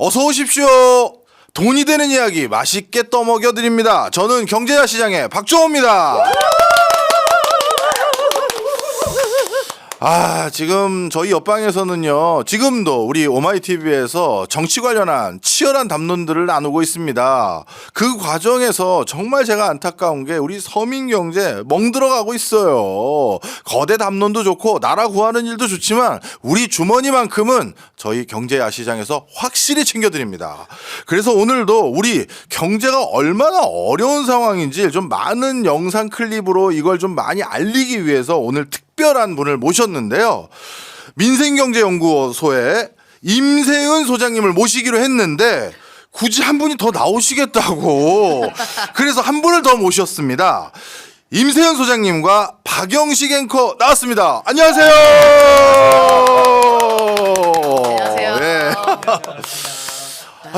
어서 오십시오. 돈이 되는 이야기 맛있게 떠먹여 드립니다. 저는 경제야 시장의 박종호입니다. 지금 저희 옆방에서는요, 지금도 우리 오마이TV에서 정치 관련한 치열한 담론들을 나누고 있습니다. 그 과정에서 정말 제가 안타까운 게 우리 서민경제 멍들어가고 있어요. 거대 담론도 좋고 나라 구하는 일도 좋지만 우리 주머니만큼은 저희 경제야시장에서 확실히 챙겨드립니다. 그래서 오늘도 우리 경제가 얼마나 어려운 상황인지 좀 많은 영상 클립으로 이걸 좀 많이 알리기 위해서 오늘 특별한 분을 모셨는데요. 민생경제연구소의 임세은 소장님을 모시기로 했는데 굳이 한 분이 더 나오시겠다고 그래서 한 분을 더 모셨습니다. 임세은 소장님과 박영식 앵커 나왔습니다. 안녕하세요. 안녕하세요. 네.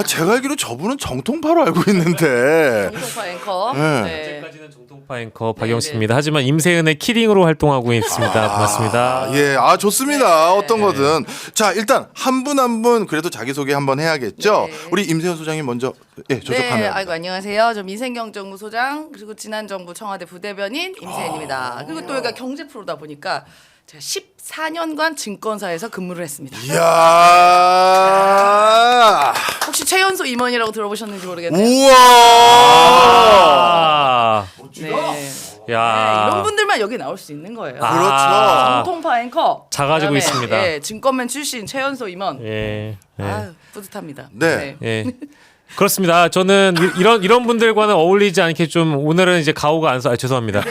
제가 알기로 저분은 정통파로 알고 있는데 정통파 앵커. 네. 네. 현재까지는 정통파 앵커 박영식입니다. 하지만 임세은의 키링으로 활동하고 있습니다. 반갑습니다. 예, 좋습니다. 어떤 거든. 자, 일단 한 분 한 분 그래도 자기소개 한번 해야겠죠. 네. 우리 임세현 소장님 먼저 저쪽하면. 네, 아이고 안녕하세요. 저 민생경제연구소장 그리고 지난 정부 청와대 부대변인 임세은입니다. 그리고 또 여기가 경제 프로다 보니까 제가 14년간 증권사에서 근무를 했습니다. 이야. 혹시 최연소 임원이라고 들어보셨는지 모르겠네요. 우와. 네. 야. 이런 분들만 여기 나올 수 있는 거예요. 그렇죠. 정통파 앵커. 작아지고 그다음에, 있습니다. 예, 증권맨 출신 최연소 임원. 예. 예. 아유, 뿌듯합니다. 네. 예. 그렇습니다. 저는 이런 분들과는 어울리지 않게 좀 오늘은 이제 가오가 안 서. 죄송합니다.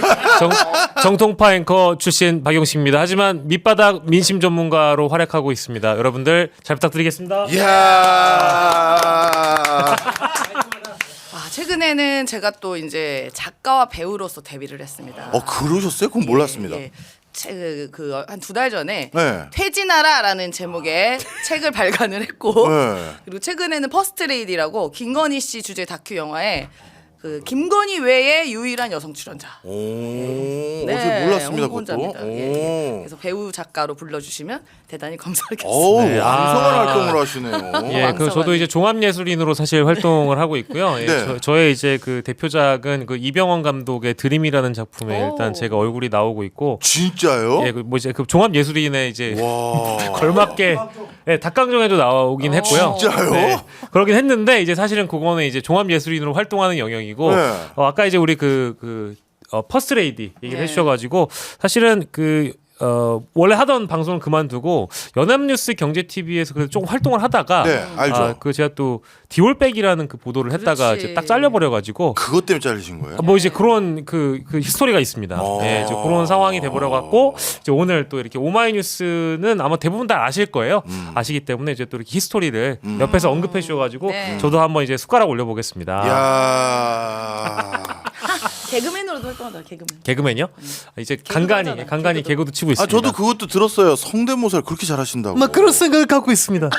정통파 앵커 출신 박영식입니다. 하지만 밑바닥 민심 전문가로 활약하고 있습니다. 여러분들 잘 부탁드리겠습니다. 이야. 최근에는 제가 또 이제 작가와 배우로서 데뷔를 했습니다. 그러셨어요? 그건 몰랐습니다. 한 두 달 전에 네. 퇴진하라라는 제목의 책을 발간을 했고 네. 그리고 최근에는 퍼스트레이디라고 김건희 씨 주제 다큐 영화에 그 김건희 외에 유일한 여성 출연자. 저 몰랐습니다. 홍보원자입니다. 그것도. 예. 그래서 배우 작가로 불러주시면 대단히 감사하겠습니다. 어우, 왕성한 활동을 하시네요. 예, 저도 왕성하네. 이제 종합예술인으로 사실 활동을 하고 있고요. 예, 네. 저의 이제 그 대표작은 그 이병헌 감독의 드림이라는 작품에 오. 일단 제가 얼굴이 나오고 있고, 진짜요? 예, 뭐 이제 그 종합예술인의 이제 와. 걸맞게 예, 닭강정에도 나오긴 했고요. 진짜요? 네, 그러긴 했는데 이제 사실은 그거는 이제 종합예술인으로 활동하는 영역이고 네. 아까 이제 우리 퍼스트 레이디 얘기를 네. 해주셔가지고 사실은 원래 하던 방송을 그만두고 연합뉴스 경제TV에서 그래도 조금 활동을 하다가 네, 알죠. 제가 또 디올백이라는 그 보도를 했다가 그렇지. 이제 딱 잘려버려가지고 그것 때문에 잘리신 거예요? 뭐 이제 그런 그 히스토리가 있습니다. 예, 이제 그런 상황이 돼버려갖고 이제 오늘 또 이렇게 오마이뉴스는 아마 대부분 다 아실 거예요. 아시기 때문에 이제 또 이렇게 히스토리를 옆에서 언급해 주셔가지고 네. 저도 한번 이제 숟가락 올려보겠습니다. 야. 개그맨으로도 활동하다 개그맨. 개그맨이요? 이제 하잖아, 간간히 개그도 치고 있습니다. 저도 그것도 들었어요. 성대모사를 그렇게 잘하신다고. 막 그런 생각을 갖고 있습니다.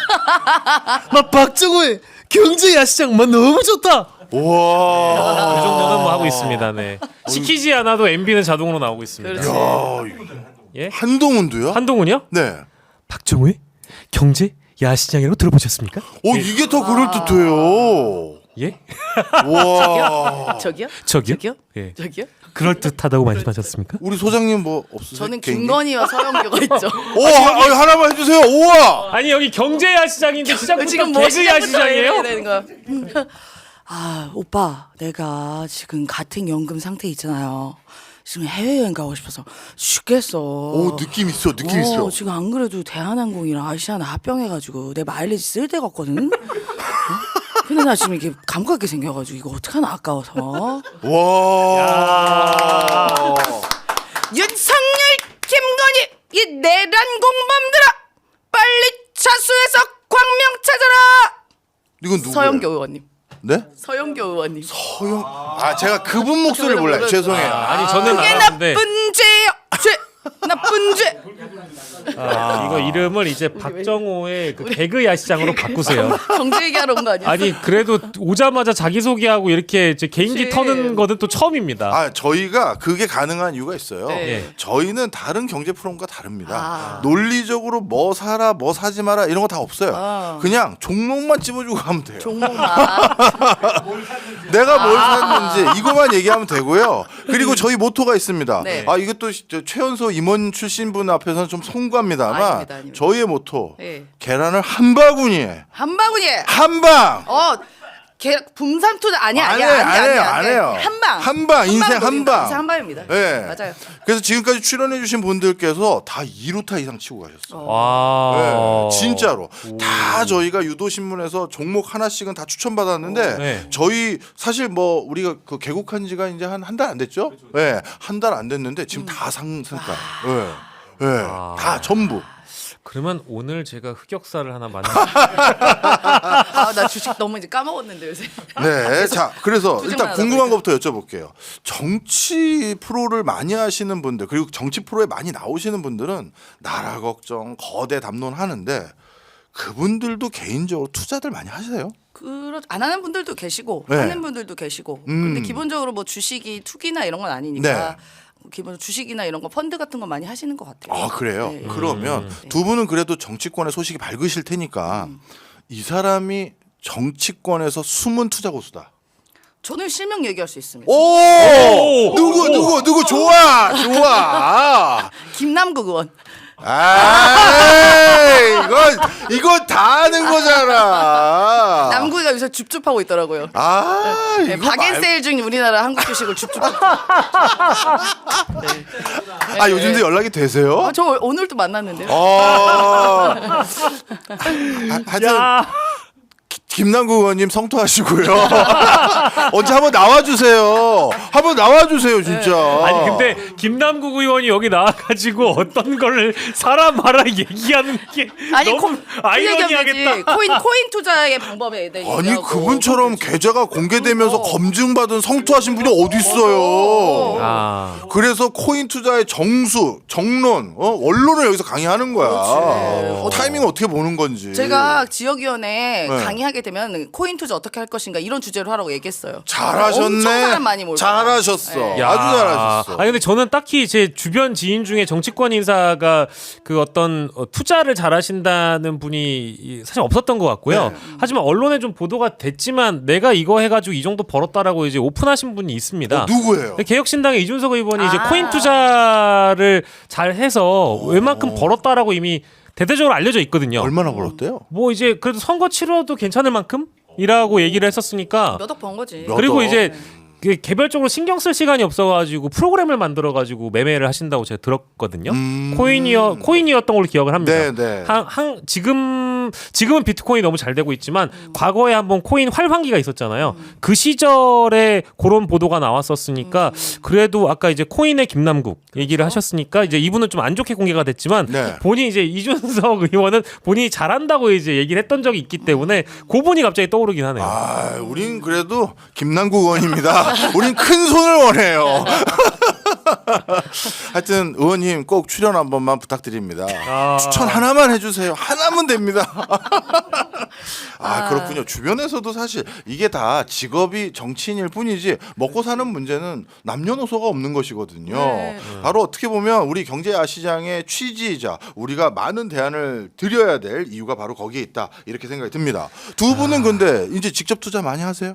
막 박정호의 경제야시장 너무 좋다. 우와. 이 정도는 뭐 하고 있습니다. 네. 시키지 않아도 MB는 자동으로 나오고 있습니다. 그렇지. 예? 한동훈도요? 한동훈이요? 네. 박정호의 경제야시장이라고 들어보셨습니까? 이게 더 그럴듯해요. 예? 와. 저기요? 저기요? 저기요? 예. 저기요? 그럴 듯하다고 말씀하셨습니까? 우리 소장님 뭐 없으세요? 저는 개인기? 김건희와 서영교가 있죠. 하나만 해주세요. 우와. 아니 여기 경제야시장인데 시작부터 지금 뭐 개그야시장이에요? 되는 거. 오빠, 내가 지금 같은 연금 상태 있잖아요. 지금 해외여행 가고 싶어서 죽겠어. 느낌 있어. 느낌 있어. 지금 안 그래도 대한항공이랑 아시아나 합병해가지고 내 마일리지 쓸 데가 없거든. 근데 나 지금 이게 감각게 생겨가지고 이거 어떡하나 아까워서. 와. 윤석열, 김건희 이 내란 공범들아, 빨리 차수해서 광명 찾아라. 이건 누구예요? 서영교 의원님. 네? 서영교 의원님. 제가 그분 목소리를 몰라요. 죄송해요. 아니 저는 그게 알았는데 나쁜 죄요. 나쁜 죄. 이거 이름을 이제 박정호의 그 개그 야시장으로 바꾸세요. 경제 얘기하러 온 거 아니야? 아니 그래도 오자마자 자기소개하고 이렇게 이제 개인기 그치. 터는 거는 또 처음입니다. 저희가 그게 가능한 이유가 있어요. 네. 저희는 다른 경제 프로그램과 다릅니다. 아. 논리적으로 뭐 사라, 뭐 사지 마라 이런 거 다 없어요. 아. 그냥 종목만 찝어주고 가면 돼요. 종목만. 내가 뭘 샀는지 이거만 얘기하면 되고요. 그리고 저희 모토가 있습니다. 네. 이것도 최연소 임원 출신 분 앞에서는 좀 송구합니다만 아닙니다, 아닙니다. 저희의 모토 네. 계란을 한 바구니에 한 바구니에. 한 방. 분산 투자 아니야. 안 해요. 한 방, 인생 한 방. 인생 한 방입니다. 네. 맞아요. 그래서 지금까지 출연해주신 분들께서 다 2루타 이상 치고 가셨어요. 와. 네, 진짜로 다 저희가 유도신문에서 종목 하나씩은 다 추천받았는데 네. 저희 사실 뭐 우리가 그 개국한 지가 이제 한 달 안 됐죠? 네, 한 달 안 됐는데 지금 다 상승가. 네, 네, 다 전부. 그러면 오늘 제가 흑역사를 하나 만들. 나 주식 너무 이제 까먹었는데 요새. 네, 자 그래서 일단 투쟁만 궁금한 하다 것부터 여쭤볼게요. 정치 프로를 많이 하시는 분들 그리고 정치 프로에 많이 나오시는 분들은 나라 걱정, 거대 담론 하는데 그분들도 개인적으로 투자들 많이 하세요? 안 하는 분들도 계시고 네. 하는 분들도 계시고. 근데 기본적으로 뭐 주식이 투기나 이런 건 아니니까. 기본 주식이나 이런 거 펀드 같은 거 많이 하시는 것 같아요. 그래요? 네. 그러면 두 분은 그래도 정치권의 소식이 밝으실 테니까 이 사람이 정치권에서 숨은 투자 고수다. 저는 실명 얘기할 수 있습니다. 오! 누구 좋아. 김남국 의원. 이거 다 아는 거잖아. 남국이가 요새 줍줍하고 있더라고요. 네, 이거 박앤세일 중 우리나라 한국 주식을 줍줍하고. 요즘도 연락이 되세요? 저 오늘도 만났는데요. 하여튼 야. 김남국 의원님 성토하시고요. 언제 한번 나와주세요. 진짜. 아니 근데 김남국 의원이 여기 나와가지고 어떤 걸 사람 말아 얘기하는 게 너무 아이러니하겠다. 코인 투자의 방법에 대해 아니 얘기하고. 그분처럼 계좌가 공개되면서 검증받은 성토하신 분이 어디 있어요? 그래서 코인 투자의 정론, 원론을 여기서 강의하는 거야. 타이밍 어떻게 보는 건지. 제가 지역위원회에 네. 강의하게 되면 코인 투자 어떻게 할 것인가 이런 주제로 하라고 얘기했어요. 잘하셨네. 엄청 사람 많이 몰고. 잘하셨어. 네. 아주 잘하셨어. 아니 근데 저는 딱히 제 주변 지인 중에 정치권 인사가 그 어떤 투자를 잘하신다는 분이 사실 없었던 것 같고요. 네. 하지만 언론에 좀 보도가 됐지만 내가 이거 해가지고 이 정도 벌었다라고 이제 오픈하신 분이 있습니다. 누구예요? 개혁신당의 이준석 의원이 이제 코인 투자를 잘 해서 웬만큼 벌었다라고 이미 대대적으로 알려져 있거든요. 얼마나 벌었대요? 뭐 이제 그래도 선거 치러도 괜찮을 만큼이라고 얘기를 했었으니까. 몇 억 번 거지. 그리고 억? 이제 그 개별적으로 신경 쓸 시간이 없어가지고 프로그램을 만들어가지고 매매를 하신다고 제가 들었거든요. 코인이었던 걸로 기억을 합니다. 네. 지금은 비트코인이 너무 잘 되고 있지만 과거에 한번 코인 활황기가 있었잖아요. 그 시절에 그런 보도가 나왔었으니까 그래도 아까 이제 코인의 김남국 얘기를 하셨으니까 이제 이분은 좀 안 좋게 공개가 됐지만 네. 본인 이제 이준석 의원은 본인이 잘한다고 이제 얘기를 했던 적이 있기 때문에 그분이 갑자기 떠오르긴 하네요. 우린 그래도 김남국 의원입니다. 우린 큰 손을 원해요. 하여튼 의원님 꼭 출연 한 번만 부탁드립니다. 추천 하나만 해주세요. 하나면 됩니다. 그렇군요. 주변에서도 사실 이게 다 직업이 정치인일 뿐이지 먹고 사는 문제는 남녀노소가 없는 것이거든요. 네. 바로 어떻게 보면 우리 경제야시장의 취지이자 우리가 많은 대안을 드려야 될 이유가 바로 거기에 있다. 이렇게 생각이 듭니다. 두 분은 근데 이제 직접 투자 많이 하세요?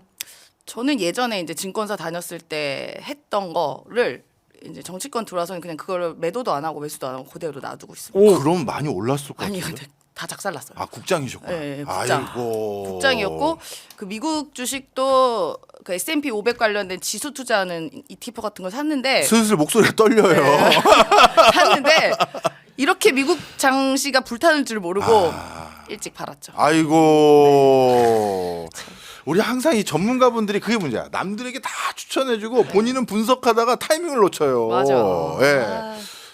저는 예전에 이제 증권사 다녔을 때 했던 거를 이제 정치권 들어와서는 그냥 그걸 매도도 안 하고 매수도 안 하고 그대로 놔두고 있습니다. 그럼 많이 올랐을 것 아니 같은데. 근데 다 작살났어요. 국장이셨구나. 네, 국장. 아이고. 국장이었고 그 미국 주식도 그 S&P 500 관련된 지수 투자하는 ETF 같은 걸 샀는데 슬슬 목소리가 떨려요. 샀는데 이렇게 미국 장시가 불타는 줄 모르고 일찍 팔았죠. 아이고. 우리 항상 이 전문가분들이 그게 문제야. 남들에게 다 추천해주고 본인은 분석하다가 타이밍을 놓쳐요. 맞아. 예.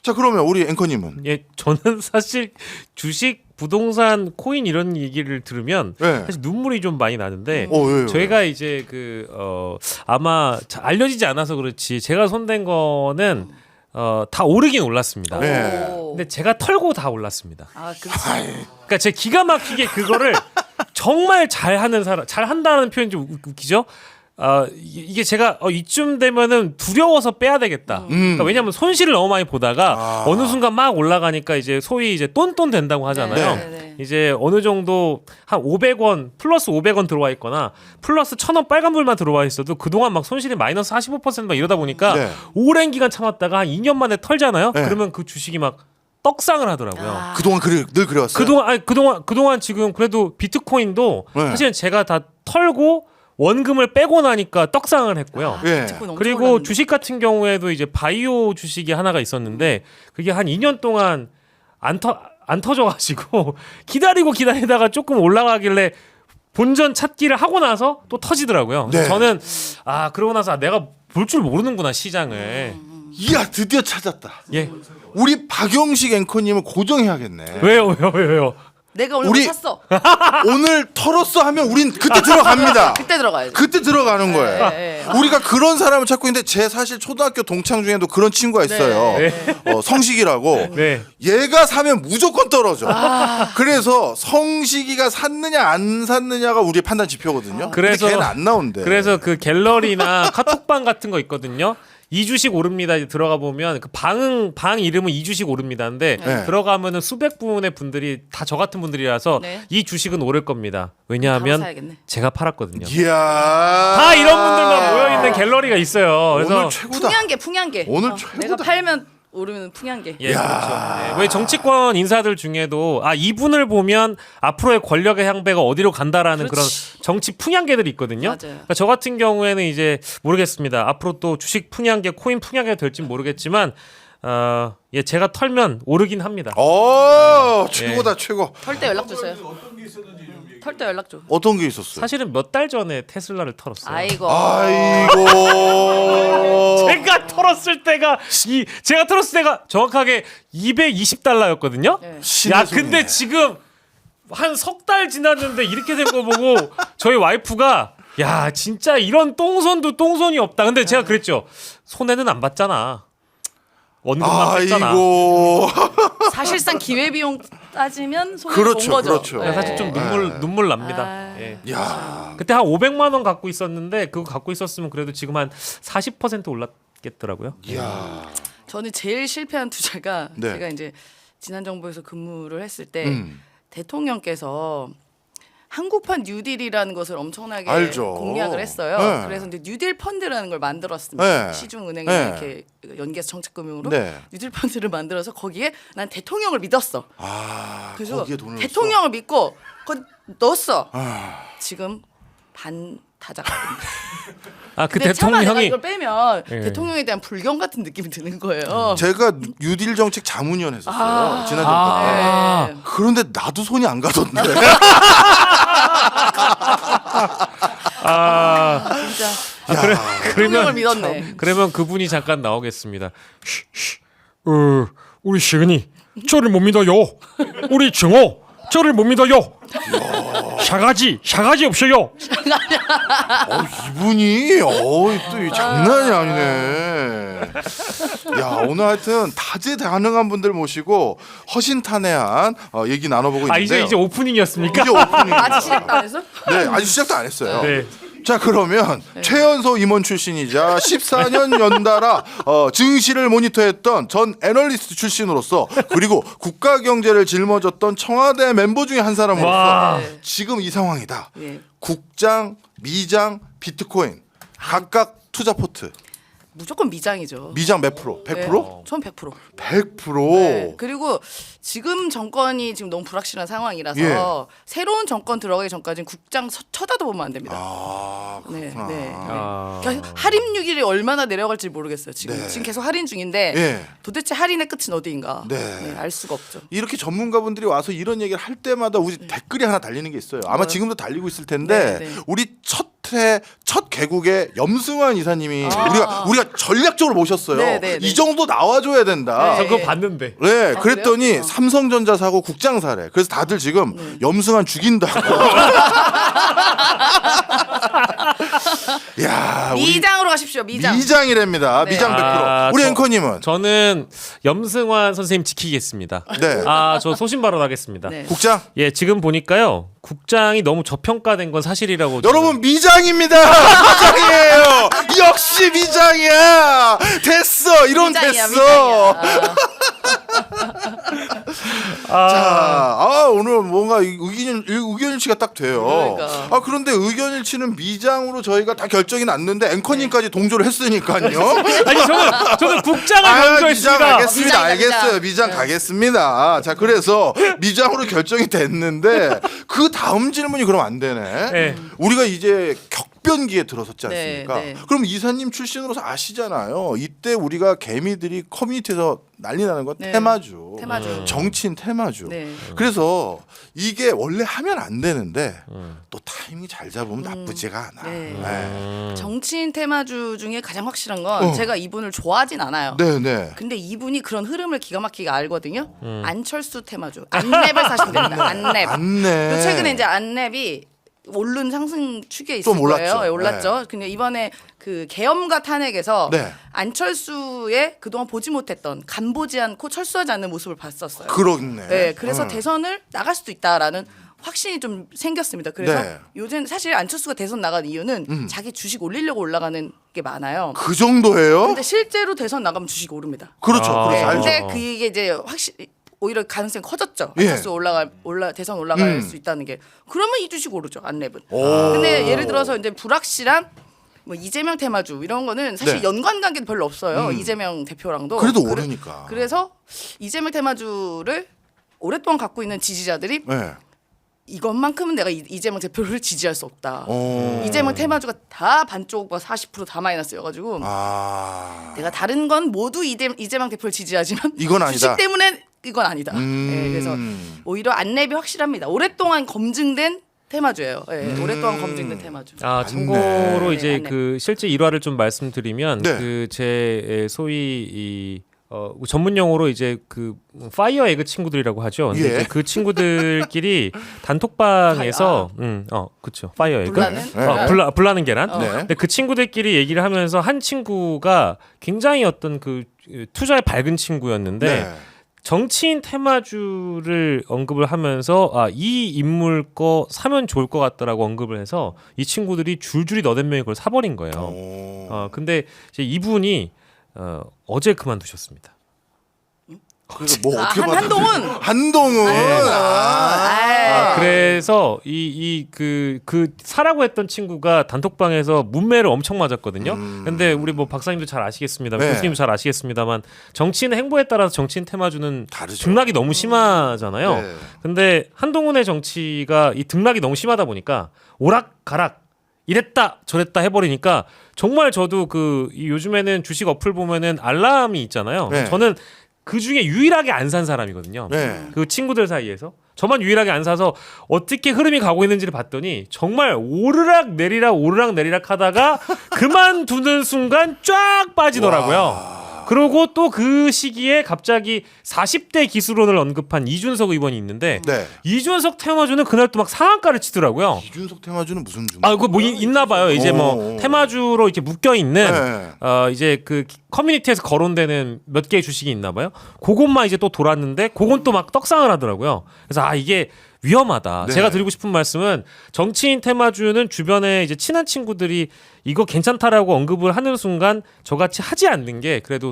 자 그러면 우리 앵커님은 예, 저는 사실 주식, 부동산, 코인 이런 얘기를 들으면 네. 사실 눈물이 좀 많이 나는데 왜요? 저희가 이제 아마 알려지지 않아서 그렇지 제가 손댄 거는 다 오르긴 올랐습니다. 네. 오. 근데 제가 털고 다 올랐습니다. 아, 그렇지. 그러니까 제가 기가 막히게 그거를 정말 잘하는 사람, 잘한다는 표현이 좀 웃기죠? 이게 제가 이쯤 되면은 두려워서 빼야 되겠다. 그러니까 왜냐하면 손실을 너무 많이 보다가 어느 순간 막 올라가니까 이제 소위 이제 똔똔 된다고 하잖아요. 네. 이제 어느 정도 한 500원 플러스 500원 들어와 있거나 플러스 1,000원 빨간불만 들어와 있어도 그동안 막 손실이 마이너스 45%막 이러다 보니까 네. 오랜 기간 참았다가 한 2년 만에 털잖아요. 네. 그러면 그 주식이 막 떡상을 하더라고요. 그동안 늘 그래왔어요. 그동안 지금 그래도 비트코인도 네. 사실은 제가 다 털고 원금을 빼고 나니까 떡상을 했고요. 예. 비트코인 엄청 그리고 올랐는데. 주식 같은 경우에도 이제 바이오 주식이 하나가 있었는데 그게 한 2년 동안 안 터져가지고 기다리다가 조금 올라가길래 본전 찾기를 하고 나서 또 터지더라고요. 그래서 네. 저는 그러고 나서 내가 볼 줄 모르는구나 시장을. 이야 드디어 찾았다. 예. 우리 박영식 앵커님을 고정해야겠네. 왜요? 내가 오늘 우리- 샀어. 오늘 털었어 하면 우린 그때 들어갑니다. 그때 들어가야지. 그때 들어가는 거예요. 네. 우리가 그런 사람을 찾고 있는데 제 사실 초등학교 동창 중에도 그런 친구가 있어요. 성식이라고. 네. 얘가 사면 무조건 떨어져. 그래서 성식이가 샀느냐 안 샀느냐가 우리의 판단 지표거든요. 그래서- 근데 걔는 안 나온대. 그래서 그 갤러리나 카톡방 같은 거 있거든요. 이 주식 오릅니다. 들어가 보면 그 방 이름은 이 주식 오릅니다인데 네. 들어가면은 수백 분의 분들이 다 저 같은 분들이라서 네. 이 주식은 오를 겁니다. 바로 왜냐하면 사야겠네. 제가 팔았거든요. 이야. 다 이런 분들만 모여 있는 갤러리가 있어요. 그래서 오늘 최고다. 풍향계. 오늘 내가 최고다. 팔면 오르면 풍향계. 예, 그렇죠. 네. 왜 정치권 인사들 중에도 이분을 보면 앞으로의 권력의 향배가 어디로 간다라는 그런 그렇지. 정치 풍향계들이 있거든요. 맞아요. 그러니까 저 같은 경우에는 이제 모르겠습니다. 앞으로 또 주식 풍향계, 코인 풍향계 될지 모르겠지만 제가 털면 오르긴 합니다. 최고다 최고. 털 때 연락 주세요. 털 때 연락 줘. 어떤 게 있었어요? 사실은 몇 달 전에 테슬라를 털었어요. 아이고. 아이고. 제가 털었을 때가 정확하게 220달러였거든요. 네. 신의 야, 손이네. 근데 지금 한 석 달 지났는데 이렇게 된 거 보고 저희 와이프가 야, 진짜 이런 똥손도 똥손이 없다. 근데 제가 그랬죠. 손해는 안 봤잖아. 원금만 뺐잖아. 아이고. 사실상 기회비용 따지면 손해 그렇죠, 본 거죠. 그렇죠. 네. 사실 좀 눈물 납니다. 아. 예. 야. 그때 한 500만 원 갖고 있었는데 그거 갖고 있었으면 그래도 지금 한 40% 올랐겠더라고요. 야. 저는 제일 실패한 투자가 네. 제가 이제 지난 정부에서 근무를 했을 때 음. 대통령께서 한국판 뉴딜이라는 것을 엄청나게 알죠. 공약을 했어요. 네. 그래서 이제 뉴딜 펀드라는 걸 만들었습니다. 네. 시중은행이 네. 이렇게 연계해서 정책금융으로 네. 뉴딜 펀드를 만들어서 거기에 난 대통령을 믿었어. 그래서 거기에 돈을 대통령을 믿고 그거 넣었어. 아. 지금 반타작. 그 근데 차마 내가 대통령이 이걸 빼면 예. 대통령에 대한 불경 같은 느낌이 드는 거예요. 제가 뉴딜 정책 자문위원 했었어요. 지난 정부 때. 아. 네. 그런데 나도 손이 안 가던데. 진짜 그러면 대통령을 믿었네. 그러면 그분이 잠깐 나오겠습니다. 우리 시은이 저를 못 믿어요. 우리 정호 저를 못 믿어요. 샤가지 없어요. 이분이 또 장난이 아니네. 야, 오늘 하여튼 다재다능한 분들 모시고 허심탄회한 얘기 나눠보고 있는데요. 이제 오프닝이었습니까? 이제 오프닝. 아직 시작도 안 했어? 네, 아직 시작도 안 했어요. 네. 자, 그러면 최연소 임원 출신이자 14년 연달아 증시를 모니터했던 전 애널리스트 출신으로서 그리고 국가 경제를 짊어졌던 청와대 멤버 중에 한 사람으로서 와. 네. 지금 이 상황이다. 예. 국장, 미장, 비트코인 각각 투자 포트. 무조건 미장이죠. 미장 몇 프로? 100%? 네, 전 100%. 100%. 네. 그리고 지금 정권이 지금 너무 불확실한 상황이라서 예. 새로운 정권 들어가기 전까지는 국장 쳐다도 보면 안 됩니다. 그렇구나. 네, 네. 아. 그러니까 할인율이 얼마나 내려갈지 모르겠어요. 지금 네. 지금 계속 할인 중인데 예. 도대체 할인의 끝은 어디인가? 네. 알 수가 없죠. 이렇게 전문가분들이 와서 이런 얘기를 할 때마다 우리 댓글이 하나 달리는 게 있어요. 아마 지금도 달리고 있을 텐데 네, 네. 우리 첫 개국에 염승환 이사님이 우리가 전략적으로 모셨어요. 네, 네, 네. 이 정도 나와줘야 된다. 저 네. 그거 봤는데. 네, 그랬더니 그래요? 삼성전자 사고 국장 사래. 그래서 다들 지금 염승환 죽인다고. 야, 미장으로 가십시오. 미장. 미장이랍니다. 네. 미장 100%. 아, 우리 저- 앵커님은 저는 염승환 선생님 지키겠습니다. 네. 저 소신 발언하겠습니다. 네. 국장. 예, 지금 보니까요. 국장이 너무 저평가된 건 사실이라고. 여러분 미장입니다. 미장이에요. 역시 미장이야. 됐어. 이런 미장이야, 됐어. 미장이야. 자, 오늘 뭔가 의견일치가 딱 돼요. 그러니까. 그런데 의견일치는 미장으로 저희가 다 결정이 났는데 앵커님까지 동조를 했으니까요. 아니 저는 국장을 미장 강조했습니다. 가겠습니다. 미장, 알겠어요. 미장. 미장 네. 가겠습니다. 자, 그래서 미장으로 결정이 됐는데 그 다음 질문이 그럼 안 되네. 네. 우리가 이제 격변기에 들어섰지 네, 않습니까? 네. 그럼 이사님 출신으로서 아시잖아요. 이때 우리가 개미들이 커뮤니티에서 난리 나는 건 네. 테마주. 테마주. 정치인 테마주. 네. 그래서 이게 원래 하면 안 되는데 또 타이밍 잘 잡으면 나쁘지가 않아. 네. 네. 정치인 테마주 중에 가장 확실한 건 제가 이분을 좋아하진 않아요. 네. 근데 이분이 그런 흐름을 기가 막히게 알거든요. 안철수 테마주. 안랩을 사시면 됩니다. 안랩. 안내. 그리고 최근에 이제 안랩이 오른 상승 축에 있을 좀 올랐죠. 거예요. 예, 올랐죠. 근데 이번에 그 계엄과 탄핵에서 네. 안철수의 그동안 보지 못했던 간보지 않고 철수하지 않는 모습을 봤었어요. 그렇네. 네, 그래서 대선을 나갈 수도 있다라는 확신이 좀 생겼습니다. 그래서 네. 요즘 사실 안철수가 대선 나간 이유는 자기 주식 올리려고 올라가는 게 많아요. 그 정도예요? 근데 실제로 대선 나가면 주식이 오릅니다. 그렇죠. 아. 그렇죠. 네, 알죠. 근데 그게 이제 확실히 오히려 가능성이 커졌죠. 예. 안철수 대선 올라갈 수 있다는 게. 그러면 이 주식 오르죠. 안랩은. 오. 근데 예를 들어서 이제 불확실한 뭐 이재명 테마주 이런 거는 사실 네. 연관 관계도 별로 없어요. 이재명 대표랑도. 그래도 오르니까. 그래서 이재명 테마주를 오랫동안 갖고 있는 지지자들이 네. 이것만큼은 내가 이재명 대표를 지지할 수 없다. 오. 이재명 테마주가 다 반쪽과 40%다 마이너스여가지고 내가 다른 건 모두 이재명 대표를 지지하지만 이건 아니다. 주식 때문에 이건 아니다. 예, 그래서 오히려 안랩이 확실합니다. 오랫동안 검증된 테마주예요. 예, 오랫동안 검증된 테마주. 참고로 네, 이제 네. 그 실제 일화를 좀 말씀드리면 네. 그 제 소위 전문 용어로 이제 그 파이어 에그 친구들이라고 하죠. 근데 예. 이제 그 친구들끼리 단톡방에서 그렇죠. 파이어 에그. 불나는? 불나는 계란. 네. 근데 그 친구들끼리 얘기를 하면서 한 친구가 굉장히 어떤 그 투자에 밝은 친구였는데 네. 정치인 테마주를 언급을 하면서 이 인물 거 사면 좋을 것 같다라고 언급을 해서 이 친구들이 줄줄이 너댓 명이 그걸 사버린 거예요. 오. 근데 이제 이분이 어제 그만두셨습니다. 그래서 뭐 어떻게 받아? 한동훈. 한동훈. 그래서 그 사라고 했던 친구가 단톡방에서 문매를 엄청 맞았거든요. 근데 우리 뭐 박사님도 잘 아시겠습니다. 네. 교수님도 잘 아시겠습니다만 정치인의 행보에 따라서 정치인 테마주는 다르죠. 등락이 너무 심하잖아요. 네. 근데 한동훈의 정치가 이 등락이 너무 심하다 보니까 오락가락 이랬다 저랬다 해버리니까 정말 저도 이 요즘에는 주식 어플 보면은 알람이 있잖아요. 네. 저는 그 중에 유일하게 안 산 사람이거든요. 네. 그 친구들 사이에서 저만 유일하게 안 사서 어떻게 흐름이 가고 있는지를 봤더니 정말 오르락 내리락 하다가 그만두는 순간 쫙 빠지더라고요. 그리고 또 그 시기에 갑자기 40대 기수론을 언급한 이준석 의원이 있는데 네. 이준석 테마주는 그날 또 막 상한가를 치더라고요. 이준석 테마주는 무슨 주? 그거 뭐 있나 봐요. 이제 뭐 오. 테마주로 이렇게 묶여 있는 네. 이제 그 커뮤니티에서 거론되는 몇 개의 주식이 있나 봐요. 그것만 이제 또 돌았는데 그건 또 막 떡상을 하더라고요. 그래서 이게 위험하다. 네. 제가 드리고 싶은 말씀은 정치인 테마주는 주변에 이제 친한 친구들이 이거 괜찮다라고 언급을 하는 순간 저같이 하지 않는 게 그래도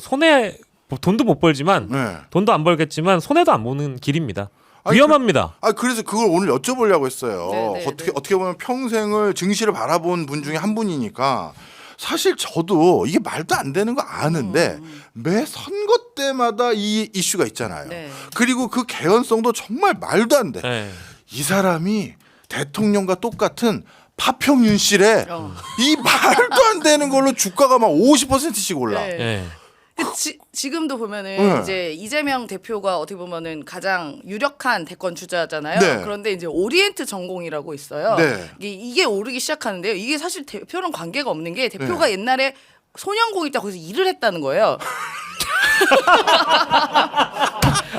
돈도 못 벌지만 네. 돈도 안 벌겠지만 손해도 안 보는 길입니다. 아니, 위험합니다. 그래서 그걸 오늘 여쭤보려고 했어요. 네, 네, 어떻게 보면 평생을 증시를 바라본 분 중에 한 분이니까 사실 저도 이게 말도 안 되는 거 아는데 매 선거 때마다 이 이슈가 있잖아요. 네. 그리고 그 개연성도 정말 말도 안 돼. 네. 이 사람이 대통령과 똑같은 파평윤실에 이 말도 안 되는 걸로 주가가 막 50%씩 올라. 네. 네. 지금도 보면은 네. 이제 이재명 대표가 어떻게 보면은 가장 유력한 대권 주자잖아요. 네. 그런데 이제 오리엔트 전공이라고 있어요. 네. 이게 오르기 시작하는데요. 이게 사실 대표랑 관계가 없는 게 대표가 옛날에 소년공일 때 거기서 일을 했다는 거예요.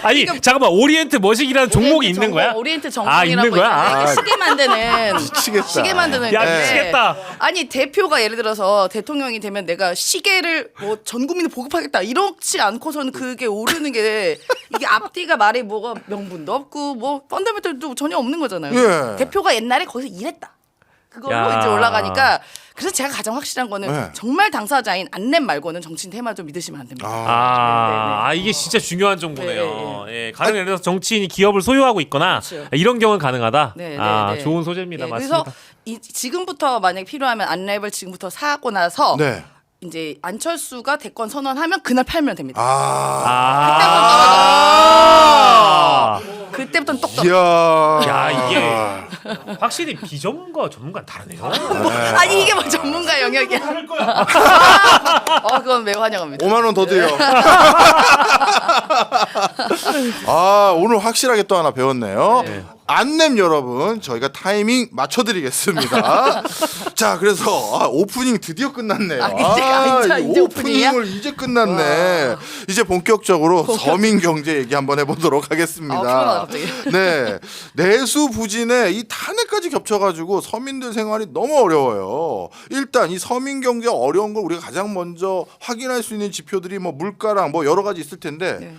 아니 잠깐만 오리엔트 머시기라는 종목이 있는 거야? 오리엔트 아, 있는 정품이라고 거야? 있는데 시계 만드는 미치겠다. 시계 만드는 야, 건데 미치겠다. 아니 대표가 예를 들어서 대통령이 되면 내가 시계를 뭐 전 국민에 보급하겠다 이렇지 않고서는 그게 오르는 게 이게 앞뒤가 말이 뭐가 명분도 없고 뭐 펀더멘털도 전혀 없는 거잖아요. 예. 대표가 옛날에 거기서 일했다. 그걸로 야. 이제 올라가니까 그래서 제가 가장 확실한 거는 네. 정말 당사자인 안랩 말고는 정치인 테마도 믿으시면 안 됩니다. 아 이게 진짜 중요한 정보네요. 예, 가령 예를 들어서 정치인이 기업을 소유하고 있거나 그렇죠. 이런 경우는 가능하다. 네, 아 네, 네. 좋은 소재입니다. 예, 맞습니다. 그래서 지금부터 만약 필요하면 안랩을 지금부터 사고 나서 네. 이제 안철수가 대권 선언하면 그날 팔면 됩니다. 아. 그때부터는 똑똑. 이야. 야 이게 확실히 비전문가와 전문가는 다르네요. 아니 이게 뭐 전문가 영역이야. 그건 매우 환영합니다. 5만 원 더 드려. 아 오늘 확실하게 또 하나 배웠네요. 네. 안냄 여러분 저희가 타이밍 맞춰드리겠습니다. 자 그래서 오프닝 드디어 끝났네요. 이제 오프닝이야? 오프닝을 이제 끝났네. 이제 본격적으로 서민 경제 얘기 한번 해보도록 하겠습니다. 피곤하다, 갑자기. 네 내수 부진에 이 탄핵까지 겹쳐가지고 서민들 생활이 너무 어려워요. 일단 이 서민 경제 어려운 걸 우리가 가장 먼저 확인할 수 있는 지표들이 뭐 물가랑 뭐 여러 가지 있을 텐데 네.